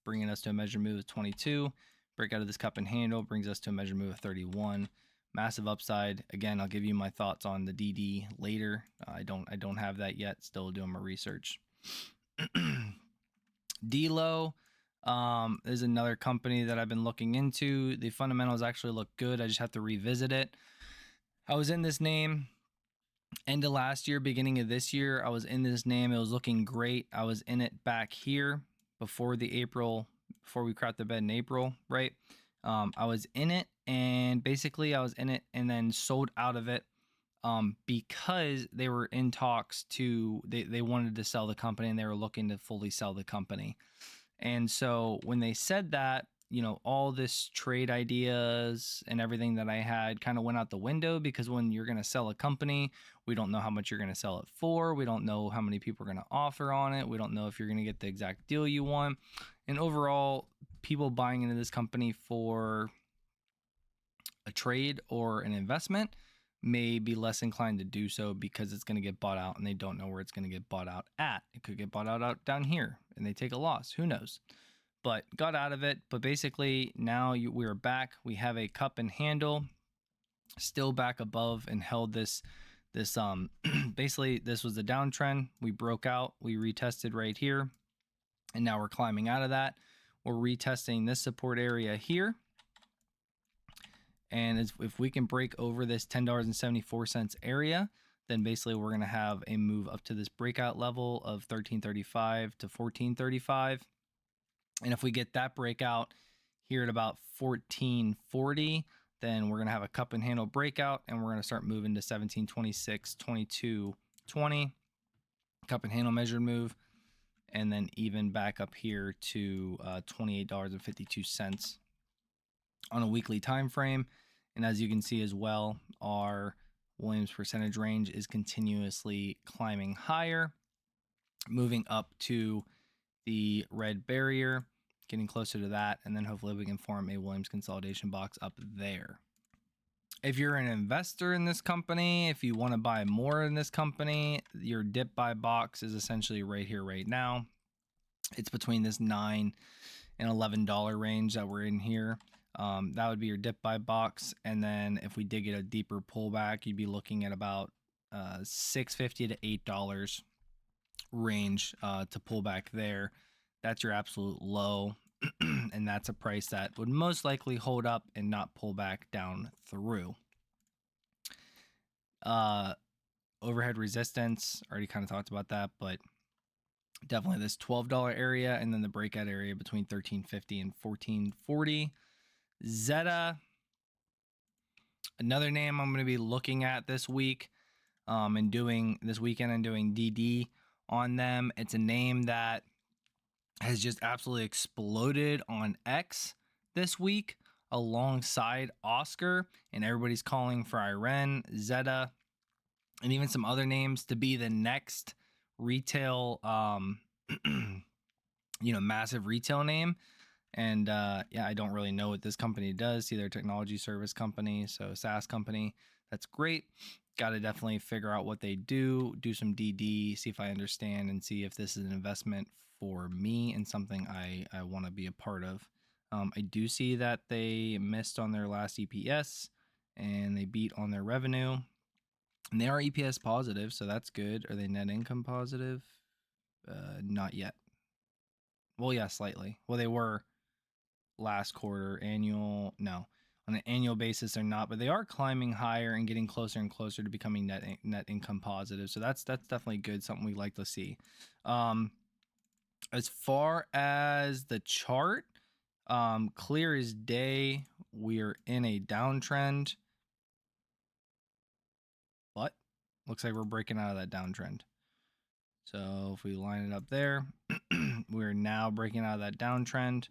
bringing us to a measure move of 22. Breakout of this cup and handle brings us to a measure move of 31. Massive upside. Again, I'll give you my thoughts on the DD later. I don't have that yet. Still doing my research. DLO is another company that I've been looking into. The fundamentals actually look good. I just have to revisit it. I was in this name end of last year, beginning of this year. I was in this name. It was looking great. I was in it back here before we crapped the bed in April, right? I was in it, and basically I was in it and then sold out of it because they were in talks they wanted to sell the company, and they were looking to fully sell the company. And so when they said that, all this trade ideas and everything that I had kind of went out the window, because when you're going to sell a company, we don't know how much you're going to sell it for. We don't know how many people are going to offer on it. We don't know if you're going to get the exact deal you want. And overall, people buying into this company for a trade or an investment may be less inclined to do so, because it's going to get bought out and they don't know where it's going to get bought out at. It could get bought out down here and they take a loss. Who knows? But got out of it. But basically now we're back. We have a cup and handle still back above and held this basically this was the downtrend. We broke out, we retested right here, and now we're climbing out of that. We're retesting this support area here, and if we can break over this $10.74 area, then basically we're going to have a move up to this breakout level of 1335 to 1435. And if we get that breakout here at about 1440, then we're going to have a cup and handle breakout, and we're going to start moving to 1726, 2220, cup and handle measured move, and then even back up here to $28.52 on a weekly time frame. And as you can see as well, our Williams percentage range is continuously climbing higher, moving up to the red barrier, getting closer to that, and then hopefully we can form a Williams consolidation box up there. If you're an investor in this company, if you want to buy more in this company, your dip buy box is essentially right here, right now. It's between this $9 and $11 range that we're in here. That would be your dip buy box. And then if we did get a deeper pullback, you'd be looking at about $6.50 to $8 range to pull back there. That's your absolute low. And that's a price that would most likely hold up and not pull back down through. Overhead resistance, already kind of talked about that, but definitely this $12 area, and then the breakout area between $13.50 and $14.40. Zeta, another name I'm going to be looking at this week and doing this weekend and doing DD on them. It's a name that has just absolutely exploded on X this week alongside Oscar, and everybody's calling for IREN, Zeta, and even some other names to be the next retail, massive retail name. And I don't really know what this company does. See, they're a technology service company, so SaaS company. That's great. Got to definitely figure out what they do some DD, see if I understand, and see if this is an investment for me and something I want to be a part of. I do see that they missed on their last EPS and they beat on their revenue. And they are EPS positive, so that's good. Are they net income positive? Not yet. Well, yeah, slightly. Well, they were last quarter. Annual, no. On an annual basis, they're not, but they are climbing higher and getting closer and closer to becoming net income positive. So that's definitely good. Something we like to see. As far as the chart, clear as day, we're in a downtrend, but looks like we're breaking out of that downtrend. So if we line it up there, we're now breaking out of that downtrend.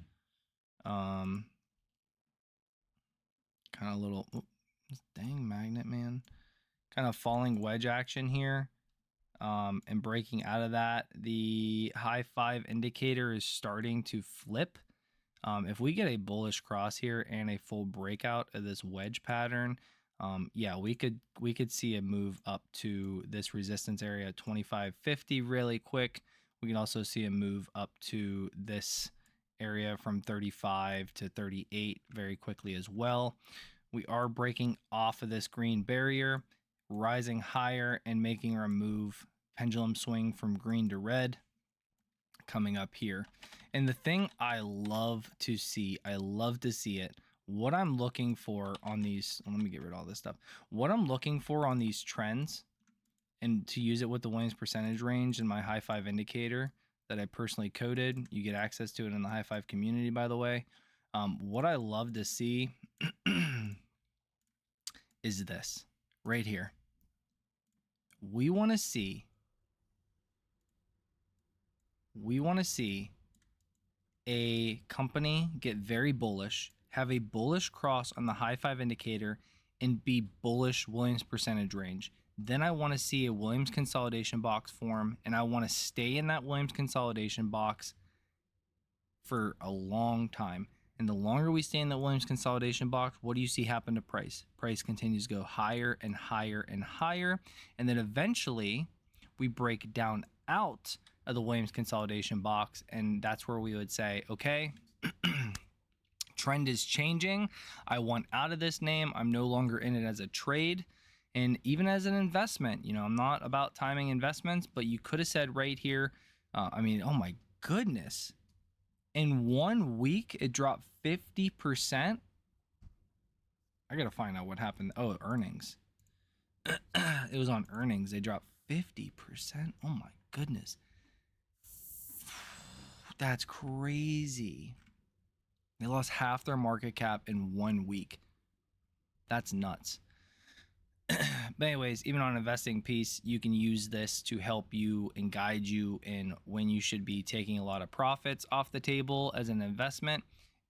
Kind of little, dang magnet, man. Kind of falling wedge action here. And breaking out of that, the high 5 indicator is starting to flip. If we get a bullish cross here and a full breakout of this wedge pattern, yeah, we could see a move up to this resistance area 25.50 really quick. We can also see a move up to this area from 35 to 38 very quickly as well. We are breaking off of this green barrier, rising higher and making our move, pendulum swing from green to red coming up here. And the thing I love to see it. What I'm looking for on these, let me get rid of all this stuff. What I'm looking for on these trends, and to use it with the Williams percentage range in my high 5 indicator that I personally coded, you get access to it in the high 5 community, by the way. What I love to see is this right here. We want to see a company get very bullish, have a bullish cross on the high 5 indicator, and be bullish Williams percentage range. Then I want to see a Williams consolidation box form, and I want to stay in that Williams consolidation box for a long time. And the longer we stay in the Williams consolidation box, what do you see happen to price? Price continues to go higher and higher and higher. And then eventually we break down out of the Williams consolidation box. And that's where we would say, okay, trend is changing. I want out of this name. I'm no longer in it as a trade. And even as an investment, you know, I'm not about timing investments, but you could have said right here, I mean, oh my goodness. In 1 week, it dropped 50%. I got to find out what happened. Oh, earnings. It was on earnings. They dropped 50%. Oh my goodness. That's crazy. They lost half their market cap in 1 week. That's nuts. But anyways, even on an investing piece, you can use this to help you and guide you in when you should be taking a lot of profits off the table as an investment,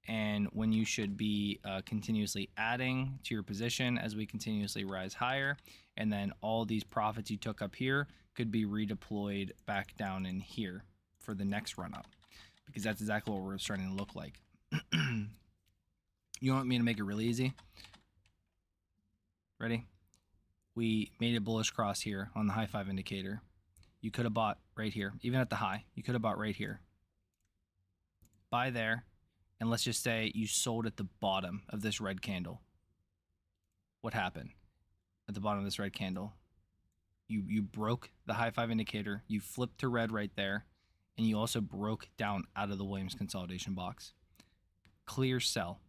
and when you should be continuously adding to your position as we continuously rise higher. And then all these profits you took up here could be redeployed back down in here for the next run up, because that's exactly what we're starting to look like. You want me to make it really easy? Ready? We made a bullish cross here on the high 5 indicator. You could have bought right here, even at the high. You could have bought right here. Buy there, and let's just say you sold at the bottom of this red candle. What happened at the bottom of this red candle? You broke the high 5 indicator. You flipped to red right there, and you also broke down out of the Williams consolidation box. Clear sell.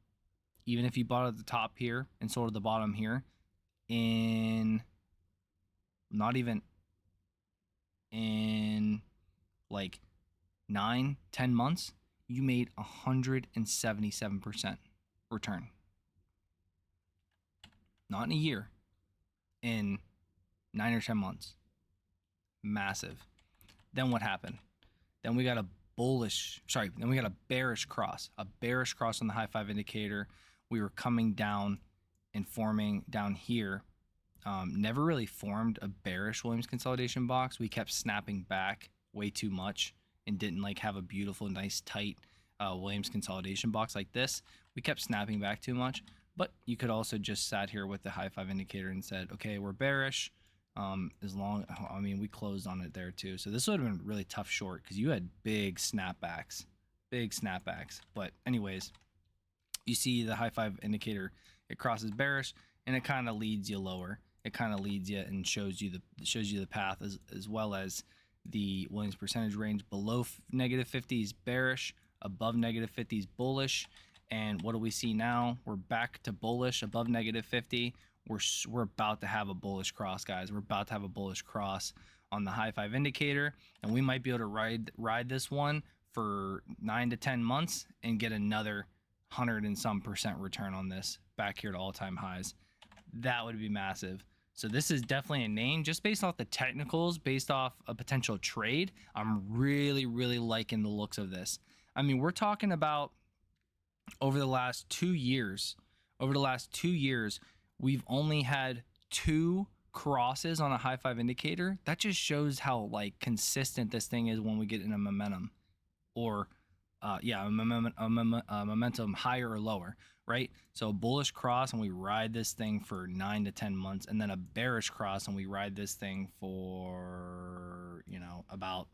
Even if you bought at the top here and sold at the bottom here, in not even in like 9-10 months, you made 177% return. Not in a year, in 9 or 10 months. Massive. Then what happened? Then we got a bearish cross on the high 5 indicator. We were coming down and forming down here. Never really formed a bearish Williams consolidation box. We kept snapping back way too much and didn't like have a beautiful, nice, tight Williams consolidation box like this. We kept snapping back too much. But you could also just sat here with the high five indicator and said, okay, we're bearish. We closed on it there too. So this would have been really tough short because you had big snapbacks. But anyways, you see the high five indicator, it crosses bearish and it kind of leads you lower. It kind of leads you and shows you the path, as well as the Williams percentage range. Below negative 50 is bearish, above negative 50 is bullish. And what do we see now? We're back to bullish above negative 50. We're about to have a bullish cross, guys. We're about to have a bullish cross on the high five indicator, and we might be able to ride this one for 9 to 10 months and get another 100 and some % return on this back here to all-time highs. That would be massive. So this is definitely a name just based off the technicals, based off a potential trade. I'm really liking the looks of this. I mean, we're talking about over the last 2 years, we've only had 2 crosses on a high five indicator. That just shows how like consistent this thing is when we get in a momentum, or a momentum higher or lower, right? So a bullish cross and we ride this thing for 9 to 10 months, and then a bearish cross and we ride this thing for, you know, about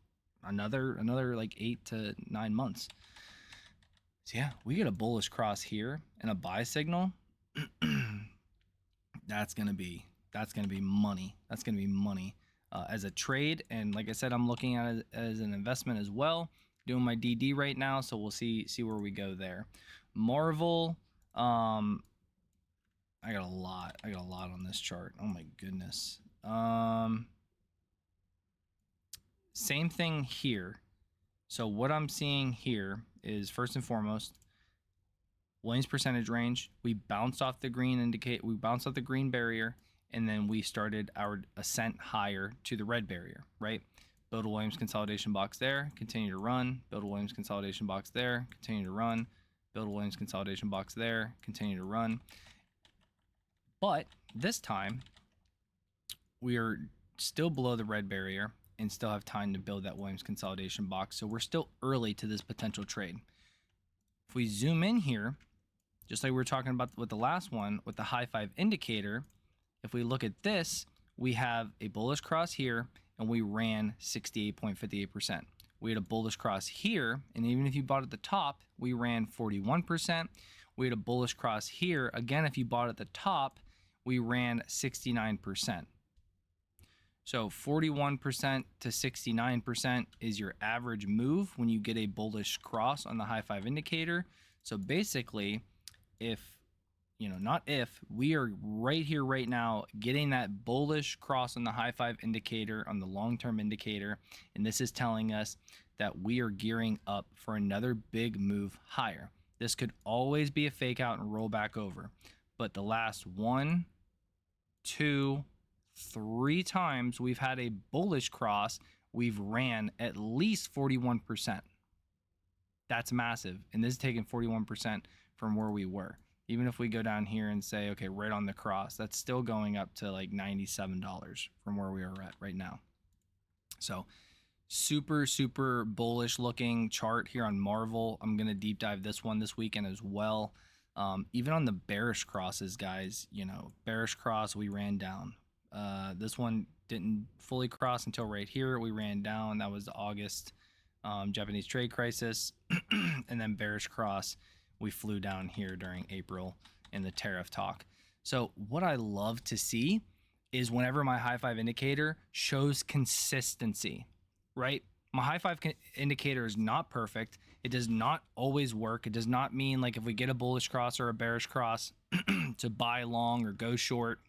another like 8 to 9 months. So yeah, we get a bullish cross here and a buy signal. That's gonna be money. That's gonna be money as a trade. And like I said, I'm looking at it as an investment as well. Doing my DD right now, so we'll see where we go there. Marvel, I got a lot on this chart. Oh my goodness. Same thing here. So what I'm seeing here is, first and foremost, Williams percentage range. We bounced off the green barrier, and then we started our ascent higher to the red barrier, right? Build a Williams consolidation box there, continue to run, build a Williams consolidation box there, continue to run, build a Williams consolidation box there, continue to run. But this time, we are still below the red barrier and still have time to build that Williams consolidation box. So we're still early to this potential trade. If we zoom in here, just like we were talking about with the last one, with the high five indicator, if we look at this, we have a bullish cross here, and we ran 68.58%. We had a bullish cross here, and even if you bought at the top, we ran 41%. We had a bullish cross here. Again, if you bought at the top, we ran 69%. So 41% to 69% is your average move when you get a bullish cross on the high five indicator. So basically, we are right here right now getting that bullish cross on the high five indicator, on the long-term indicator, and this is telling us that we are gearing up for another big move higher. This could always be a fake out and roll back over, but the last 1, 2, 3 times we've had a bullish cross, we've ran at least 41%. That's massive, and this is taking 41% from where we were. Even if we go down here and say, okay, right on the cross, that's still going up to like $97 from where we are at right now. So super bullish looking chart here on Marvel. I'm going to deep dive this one this weekend as well. Even on the bearish crosses, guys, bearish cross, we ran down. This one didn't fully cross until right here. We ran down. That was the August Japanese trade crisis. And then bearish cross, we flew down here during April in the tariff talk. So what I love to see is whenever my high five indicator shows consistency, right? My high five indicator is not perfect. It does not always work. It does not mean like if we get a bullish cross or a bearish cross to buy long or go short.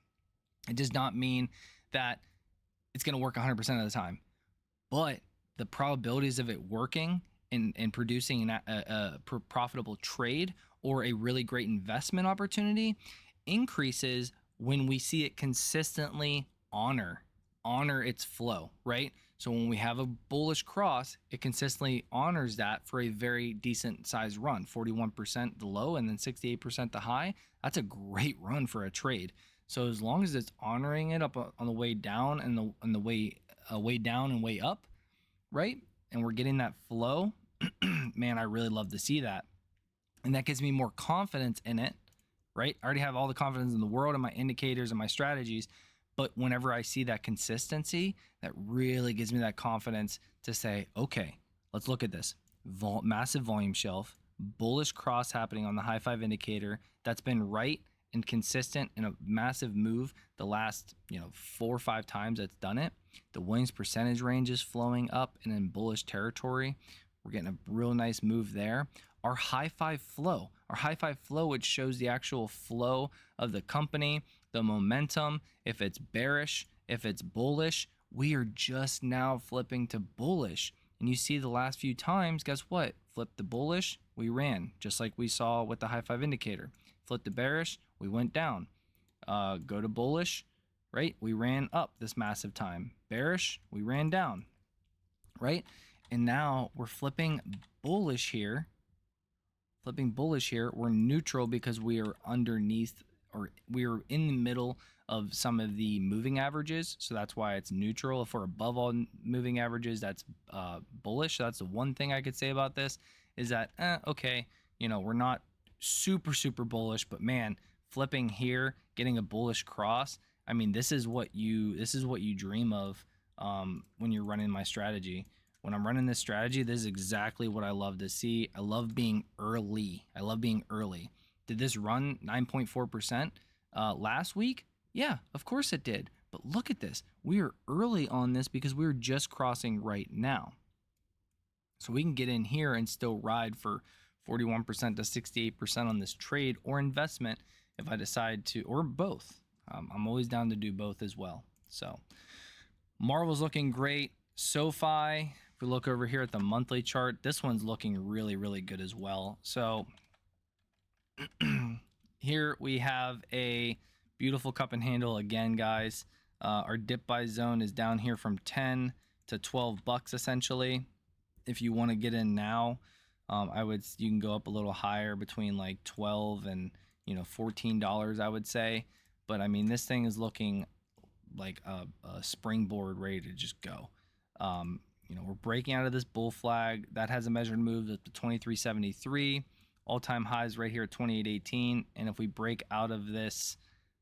It does not mean that it's going to work 100% of the time. But the probabilities of it working and producing a profitable trade or a really great investment opportunity increases when we see it consistently honor its flow, right? So when we have a bullish cross, it consistently honors that for a very decent size run, 41% the low and then 68% the high. That's a great run for a trade. So as long as it's honoring it up on the way down and the way down and way up, right? And we're getting that flow, man, I really love to see that. And that gives me more confidence in it, right? I already have all the confidence in the world in my indicators and my strategies. But whenever I see that consistency, that really gives me that confidence to say, okay, let's look at this. Massive volume shelf, bullish cross happening on the high 5 indicator. That's been right and consistent in a massive move the last 4 or 5 times that's done it. The Williams percentage range is flowing up and in bullish territory. We're getting a real nice move there. Our high 5 flow, which shows the actual flow of the company, the momentum, if it's bearish, if it's bullish, we are just now flipping to bullish. And you see the last few times, guess what? Flip the bullish, we ran, just like we saw with the high 5 indicator. Flip the bearish, we went down. Go to bullish, right? We ran up this massive time. Bearish, we ran down, right? And now we're flipping bullish here. We're neutral because we are underneath, or we are in the middle of some of the moving averages. So that's why it's neutral. If we're above all moving averages, that's bullish. So that's the one thing I could say about this is that, okay, we're not super bullish, but man, flipping here, getting a bullish cross. I mean, this is what you dream of when you're running my strategy. When I'm running this strategy, this is exactly what I love to see. I love being early. Did this run 9.4% last week? Yeah, of course it did. But look at this. We are early on this because we're just crossing right now. So we can get in here and still ride for 41% to 68% on this trade or investment if I decide to, or both. I'm always down to do both as well. So Marvel's looking great. SOFI, if we look over here at the monthly chart, this one's looking really good as well. So here we have a beautiful cup and handle again, guys. Our dip buy zone is down here from 10 to 12 bucks essentially. If you want to get in now, you can go up a little higher between like 12 and $14, I would say. But I mean, this thing is looking like a springboard ready to just go. We're breaking out of this bull flag that has a measured move up to 2373, all-time highs right here at 2818. And if we break out of this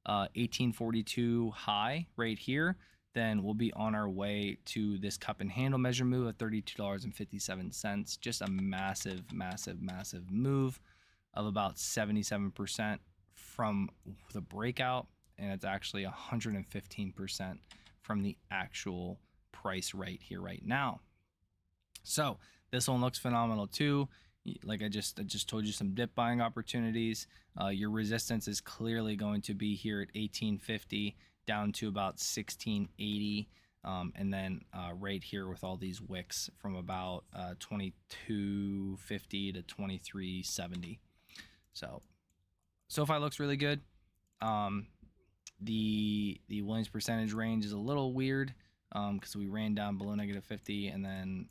1842 high right here, then we'll be on our way to this cup and handle measure move at $32.57. Just a massive move of about 77% from the breakout, and it's actually 115% from the actual price right here right now. So this one looks phenomenal too. Like I just told you, some dip buying opportunities. Your resistance is clearly going to be here at 1850 down to about 1680, and then right here with all these wicks from about 2250 to 2370. So SoFi looks really good. The Williams percentage range is a little weird because we ran down below -50 and then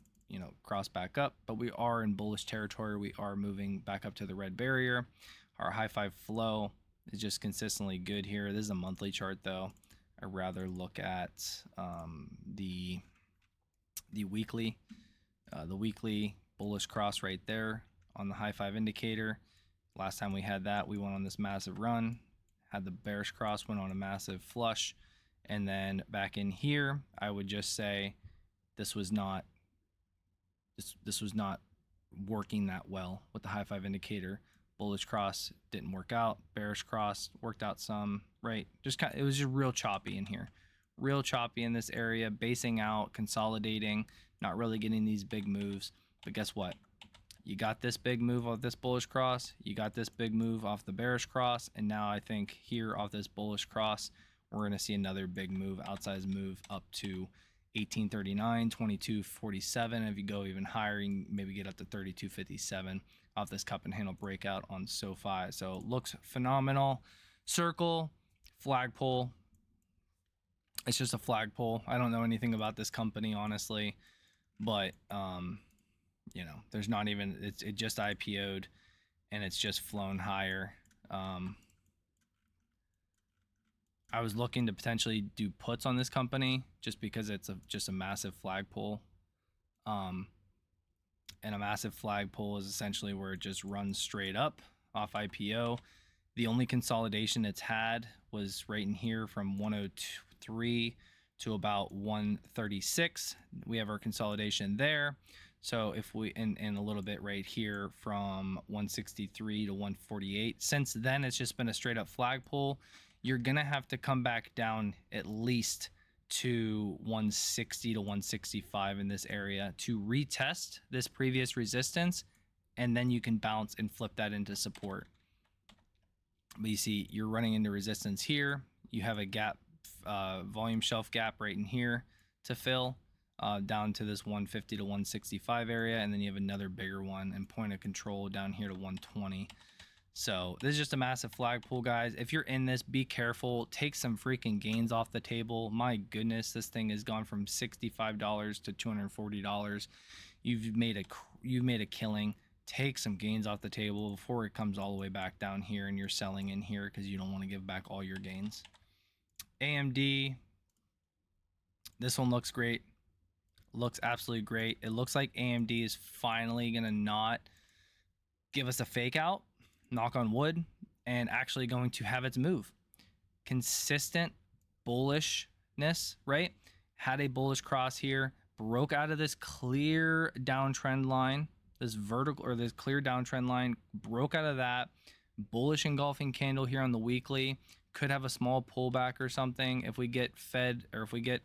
cross back up, but we are in bullish territory. We are moving back up to the red barrier. Our high 5 flow is just consistently good here. This is a monthly chart though. I'd rather look at the weekly. The weekly bullish cross right there on the high 5 indicator. Last time we had that, we went on this massive run, had the bearish cross, went on a massive flush, and then back in here, I would just say this was not working that well with the high 5 indicator. Bullish cross didn't work out. Bearish cross worked out some, right? It was just real choppy in here. Real choppy in this area, basing out, consolidating, not really getting these big moves. But guess what? You got this big move off this bullish cross. You got this big move off the bearish cross. And now I think here off this bullish cross, we're going to see another big move, outsized move up to 1839, 2247. If you go even higher, you can maybe get up to 3257 off this cup and handle breakout on SoFi. So it looks phenomenal. Circle, flagpole. It's just a flagpole. I don't know anything about this company, honestly, but there's not even, it just IPO'd and it's just flown higher. I was looking to potentially do puts on this company just because it's just a massive flagpole. And a massive flagpole is essentially where it just runs straight up off IPO. The only consolidation it's had was right in here from 103 to about 136. We have our consolidation there. So if we, and a little bit right here from 163 to 148. Since then, it's just been a straight up flag pull. You're going to have to come back down at least to 160 to 165 in this area to retest this previous resistance. And then you can bounce and flip that into support. But you see, you're running into resistance here. You have a gap, volume shelf gap right in here to fill down to this 150 to 165 area. And then you have another bigger one and point of control down here to 120. So this is just a massive flag pull, guys. If you're in this, be careful. Take some freaking gains off the table. My goodness, this thing has gone from $65 to $240. You've made a killing. Take some gains off the table before it comes all the way back down here and you're selling in here because you don't want to give back all your gains. AMD, this one looks great. Looks absolutely great. It looks like AMD is finally going to not give us a fake out, knock on wood, and actually going to have its move. Consistent bullishness, right? Had a bullish cross here, broke out of this clear downtrend line, this vertical or this clear downtrend line, broke out of that, bullish engulfing candle here on the weekly, could have a small pullback or something if we get fed, or if we get,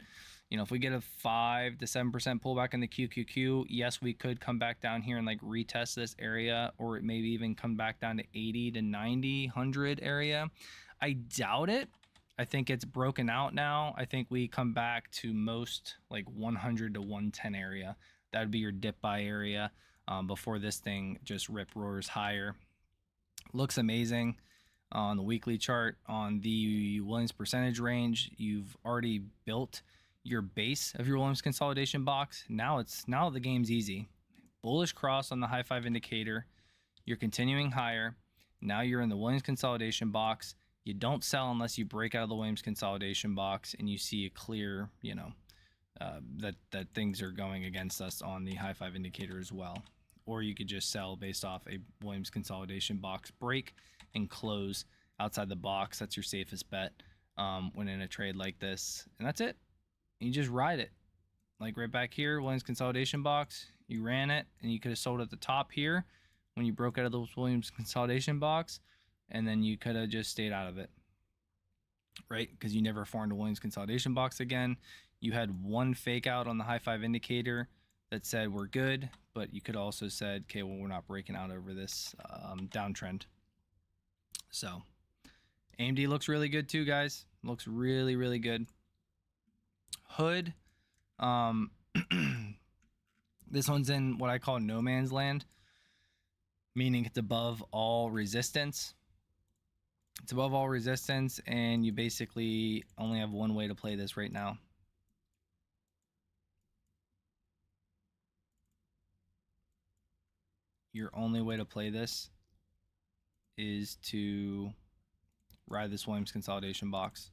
if we get a 5 to 7% pullback in the QQQ, yes, we could come back down here and like retest this area, or maybe even come back down to 80 to 90, 100 area. I doubt it. I think it's broken out now. I think we come back to most like 100 to 110 area. That would be your dip buy area before this thing just rip roars higher. Looks amazing on the weekly chart. On the Williams percentage range, you've already built your base of your Williams consolidation box. Now the game's easy. Bullish cross on the high 5 indicator. You're continuing higher. Now you're in the Williams consolidation box. You don't sell unless you break out of the Williams consolidation box and you see a clear, that things are going against us on the high 5 indicator as well. Or you could just sell based off a Williams consolidation box break and close outside the box. That's your safest bet when in a trade like this. And that's it. You just ride it. Like right back here, Williams consolidation box, you ran it and you could have sold at the top here when you broke out of those Williams consolidation box, and then you could have just stayed out of it, right? Because you never formed a Williams consolidation box again. You had one fake out on the high 5 indicator that said we're good, but you could also said, okay, well, we're not breaking out over this downtrend. So AMD looks really good too, guys. Looks really, really good. Hood, this one's in what I call no man's land, meaning it's above all resistance. It's above all resistance, and you basically only have one way to play this right now. Your only way to play this is to ride this Williams consolidation box.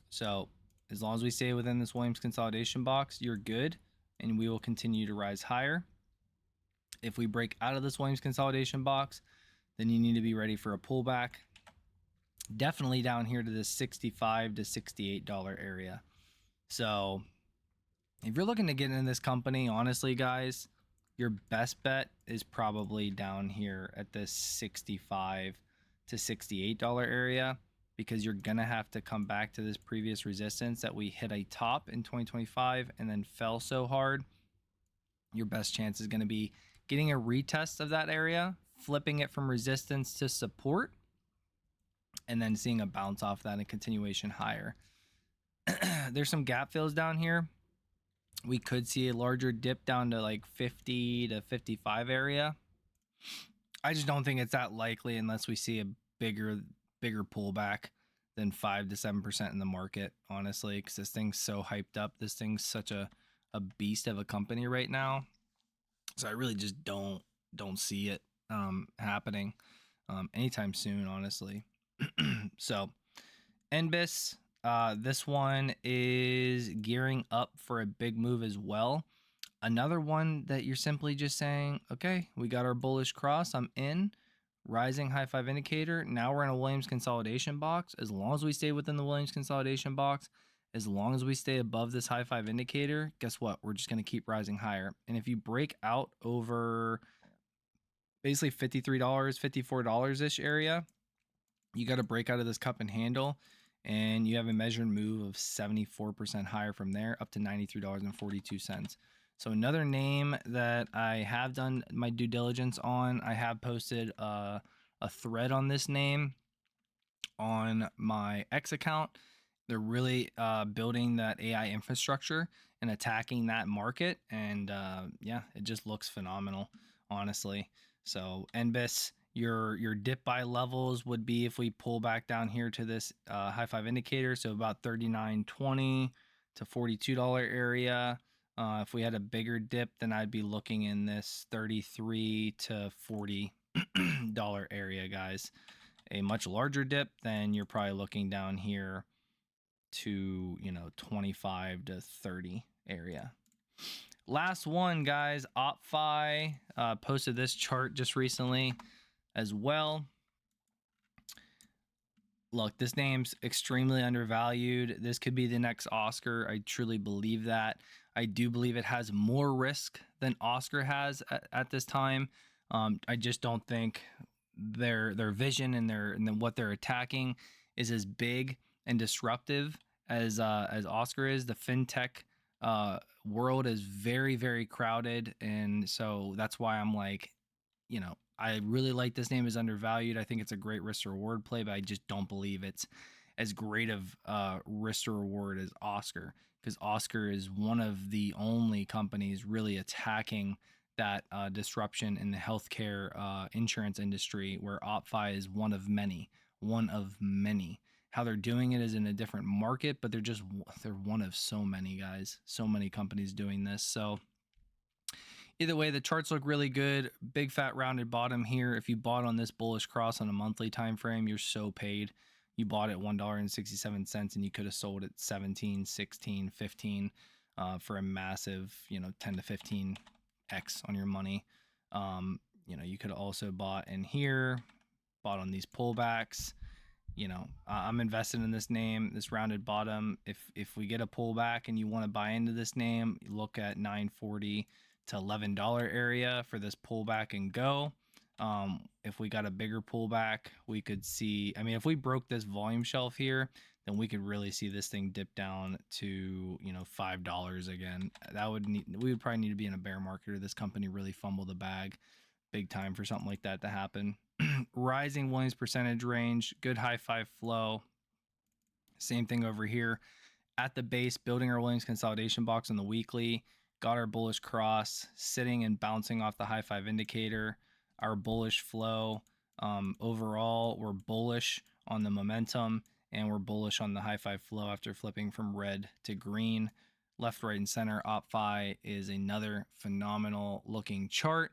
So as long as we stay within this Williams consolidation box, you're good, and we will continue to rise higher. If we break out of this Williams consolidation box, then you need to be ready for a pullback. Definitely down here to this $65 to $68 area. So if you're looking to get in this company, honestly, guys, your best bet is probably down here at this $65 to $68 area, because you're going to have to come back to this previous resistance that we hit a top in 2025 and then fell so hard. Your best chance is going to be getting a retest of that area, flipping it from resistance to support, and then seeing a bounce off that and continuation higher. There's some gap fills down here. We could see a larger dip down to like 50 to 55 area. I just don't think it's that likely unless we see a bigger pullback than 5 to 7% in the market, honestly, because this thing's so hyped up. This thing's such a beast of a company right now. So I really just don't see it happening anytime soon, honestly. So NBIS, this one is gearing up for a big move as well. Another one that you're simply just saying, okay, we got our bullish cross, I'm in. Rising high five indicator. Now we're in a Williams consolidation box. As long as we stay within the Williams consolidation box, as long as we stay above this high five indicator, guess what? We're just going to keep rising higher. And if you break out over basically $53, $54 ish area, you got to break out of this cup and handle, and you have a measured move of 74% higher from there up to $93.42. So another name that I have done my due diligence on, I have posted a thread on this name on my X account. They're really building that AI infrastructure and attacking that market, and yeah, it just looks phenomenal, honestly. So NBIS, your dip buy levels would be if we pull back down here to this high five indicator, so about $39.20 to $42 area. If we had a bigger dip, then I'd be looking in this $33 to $40 area, guys. A much larger dip, then you're probably looking down here to 25 to 30 area. Last one, guys, OPFI posted this chart just recently as well. Look, this name's extremely undervalued. This could be the next Oscar. I truly believe that. I do believe it has more risk than Oscar has at this time. I just don't think their vision and what they're attacking is as big and disruptive as Oscar is. The fintech world is very, very crowded, and so that's why I'm like, I really like this name is undervalued. I think it's a great risk to reward play, but I just don't believe it's as great of risk to reward as Oscar, because Oscar is one of the only companies really attacking that disruption in the healthcare insurance industry, where OPFI is one of many. How they're doing it is in a different market, but they're one of so many, guys, so many companies doing this. So either way, the charts look really good. Big fat rounded bottom here. If you bought on this bullish cross on a monthly time frame, you're so paid. You bought at $1.67 and you could have sold at 17, 16, 15 for a massive, 10 to 15x on your money. You could have also bought in here, bought on these pullbacks. I'm invested in this name, this rounded bottom. If we get a pullback and you want to buy into this name, look at $9.40 to $11 area for this pullback and go. If we got a bigger pullback, we could see, if we broke this volume shelf here, then we could really see this thing dip down to, $5 again. We would probably need to be in a bear market, or this company really fumble the bag big time for something like that to happen. Rising Williams percentage range, good high five flow. Same thing over here at the base, building our Williams consolidation box on the weekly. Got our bullish cross sitting and bouncing off the high five indicator. Our bullish flow. Overall, we're bullish on the momentum, and we're bullish on the high five flow after flipping from red to green. Left, right, and center. OPFI is another phenomenal looking chart.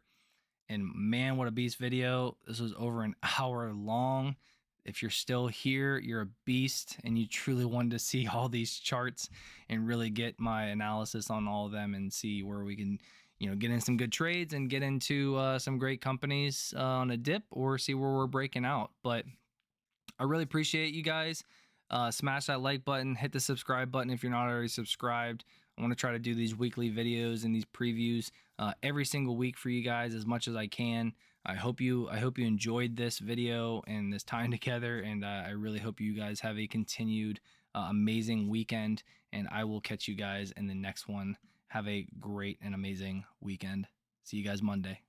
And man, what a beast video. This was over an hour long. If you're still here, you're a beast, and you truly wanted to see all these charts and really get my analysis on all of them and see where we can, get in some good trades and get into some great companies on a dip, or see where we're breaking out. But I really appreciate you guys. Smash that like button, hit the subscribe button if you're not already subscribed. I want to try to do these weekly videos and these previews every single week for you guys as much as I can. I hope you enjoyed this video and this time together, and I really hope you guys have a continued amazing weekend, and I will catch you guys in the next one. Have a great and amazing weekend. See you guys Monday.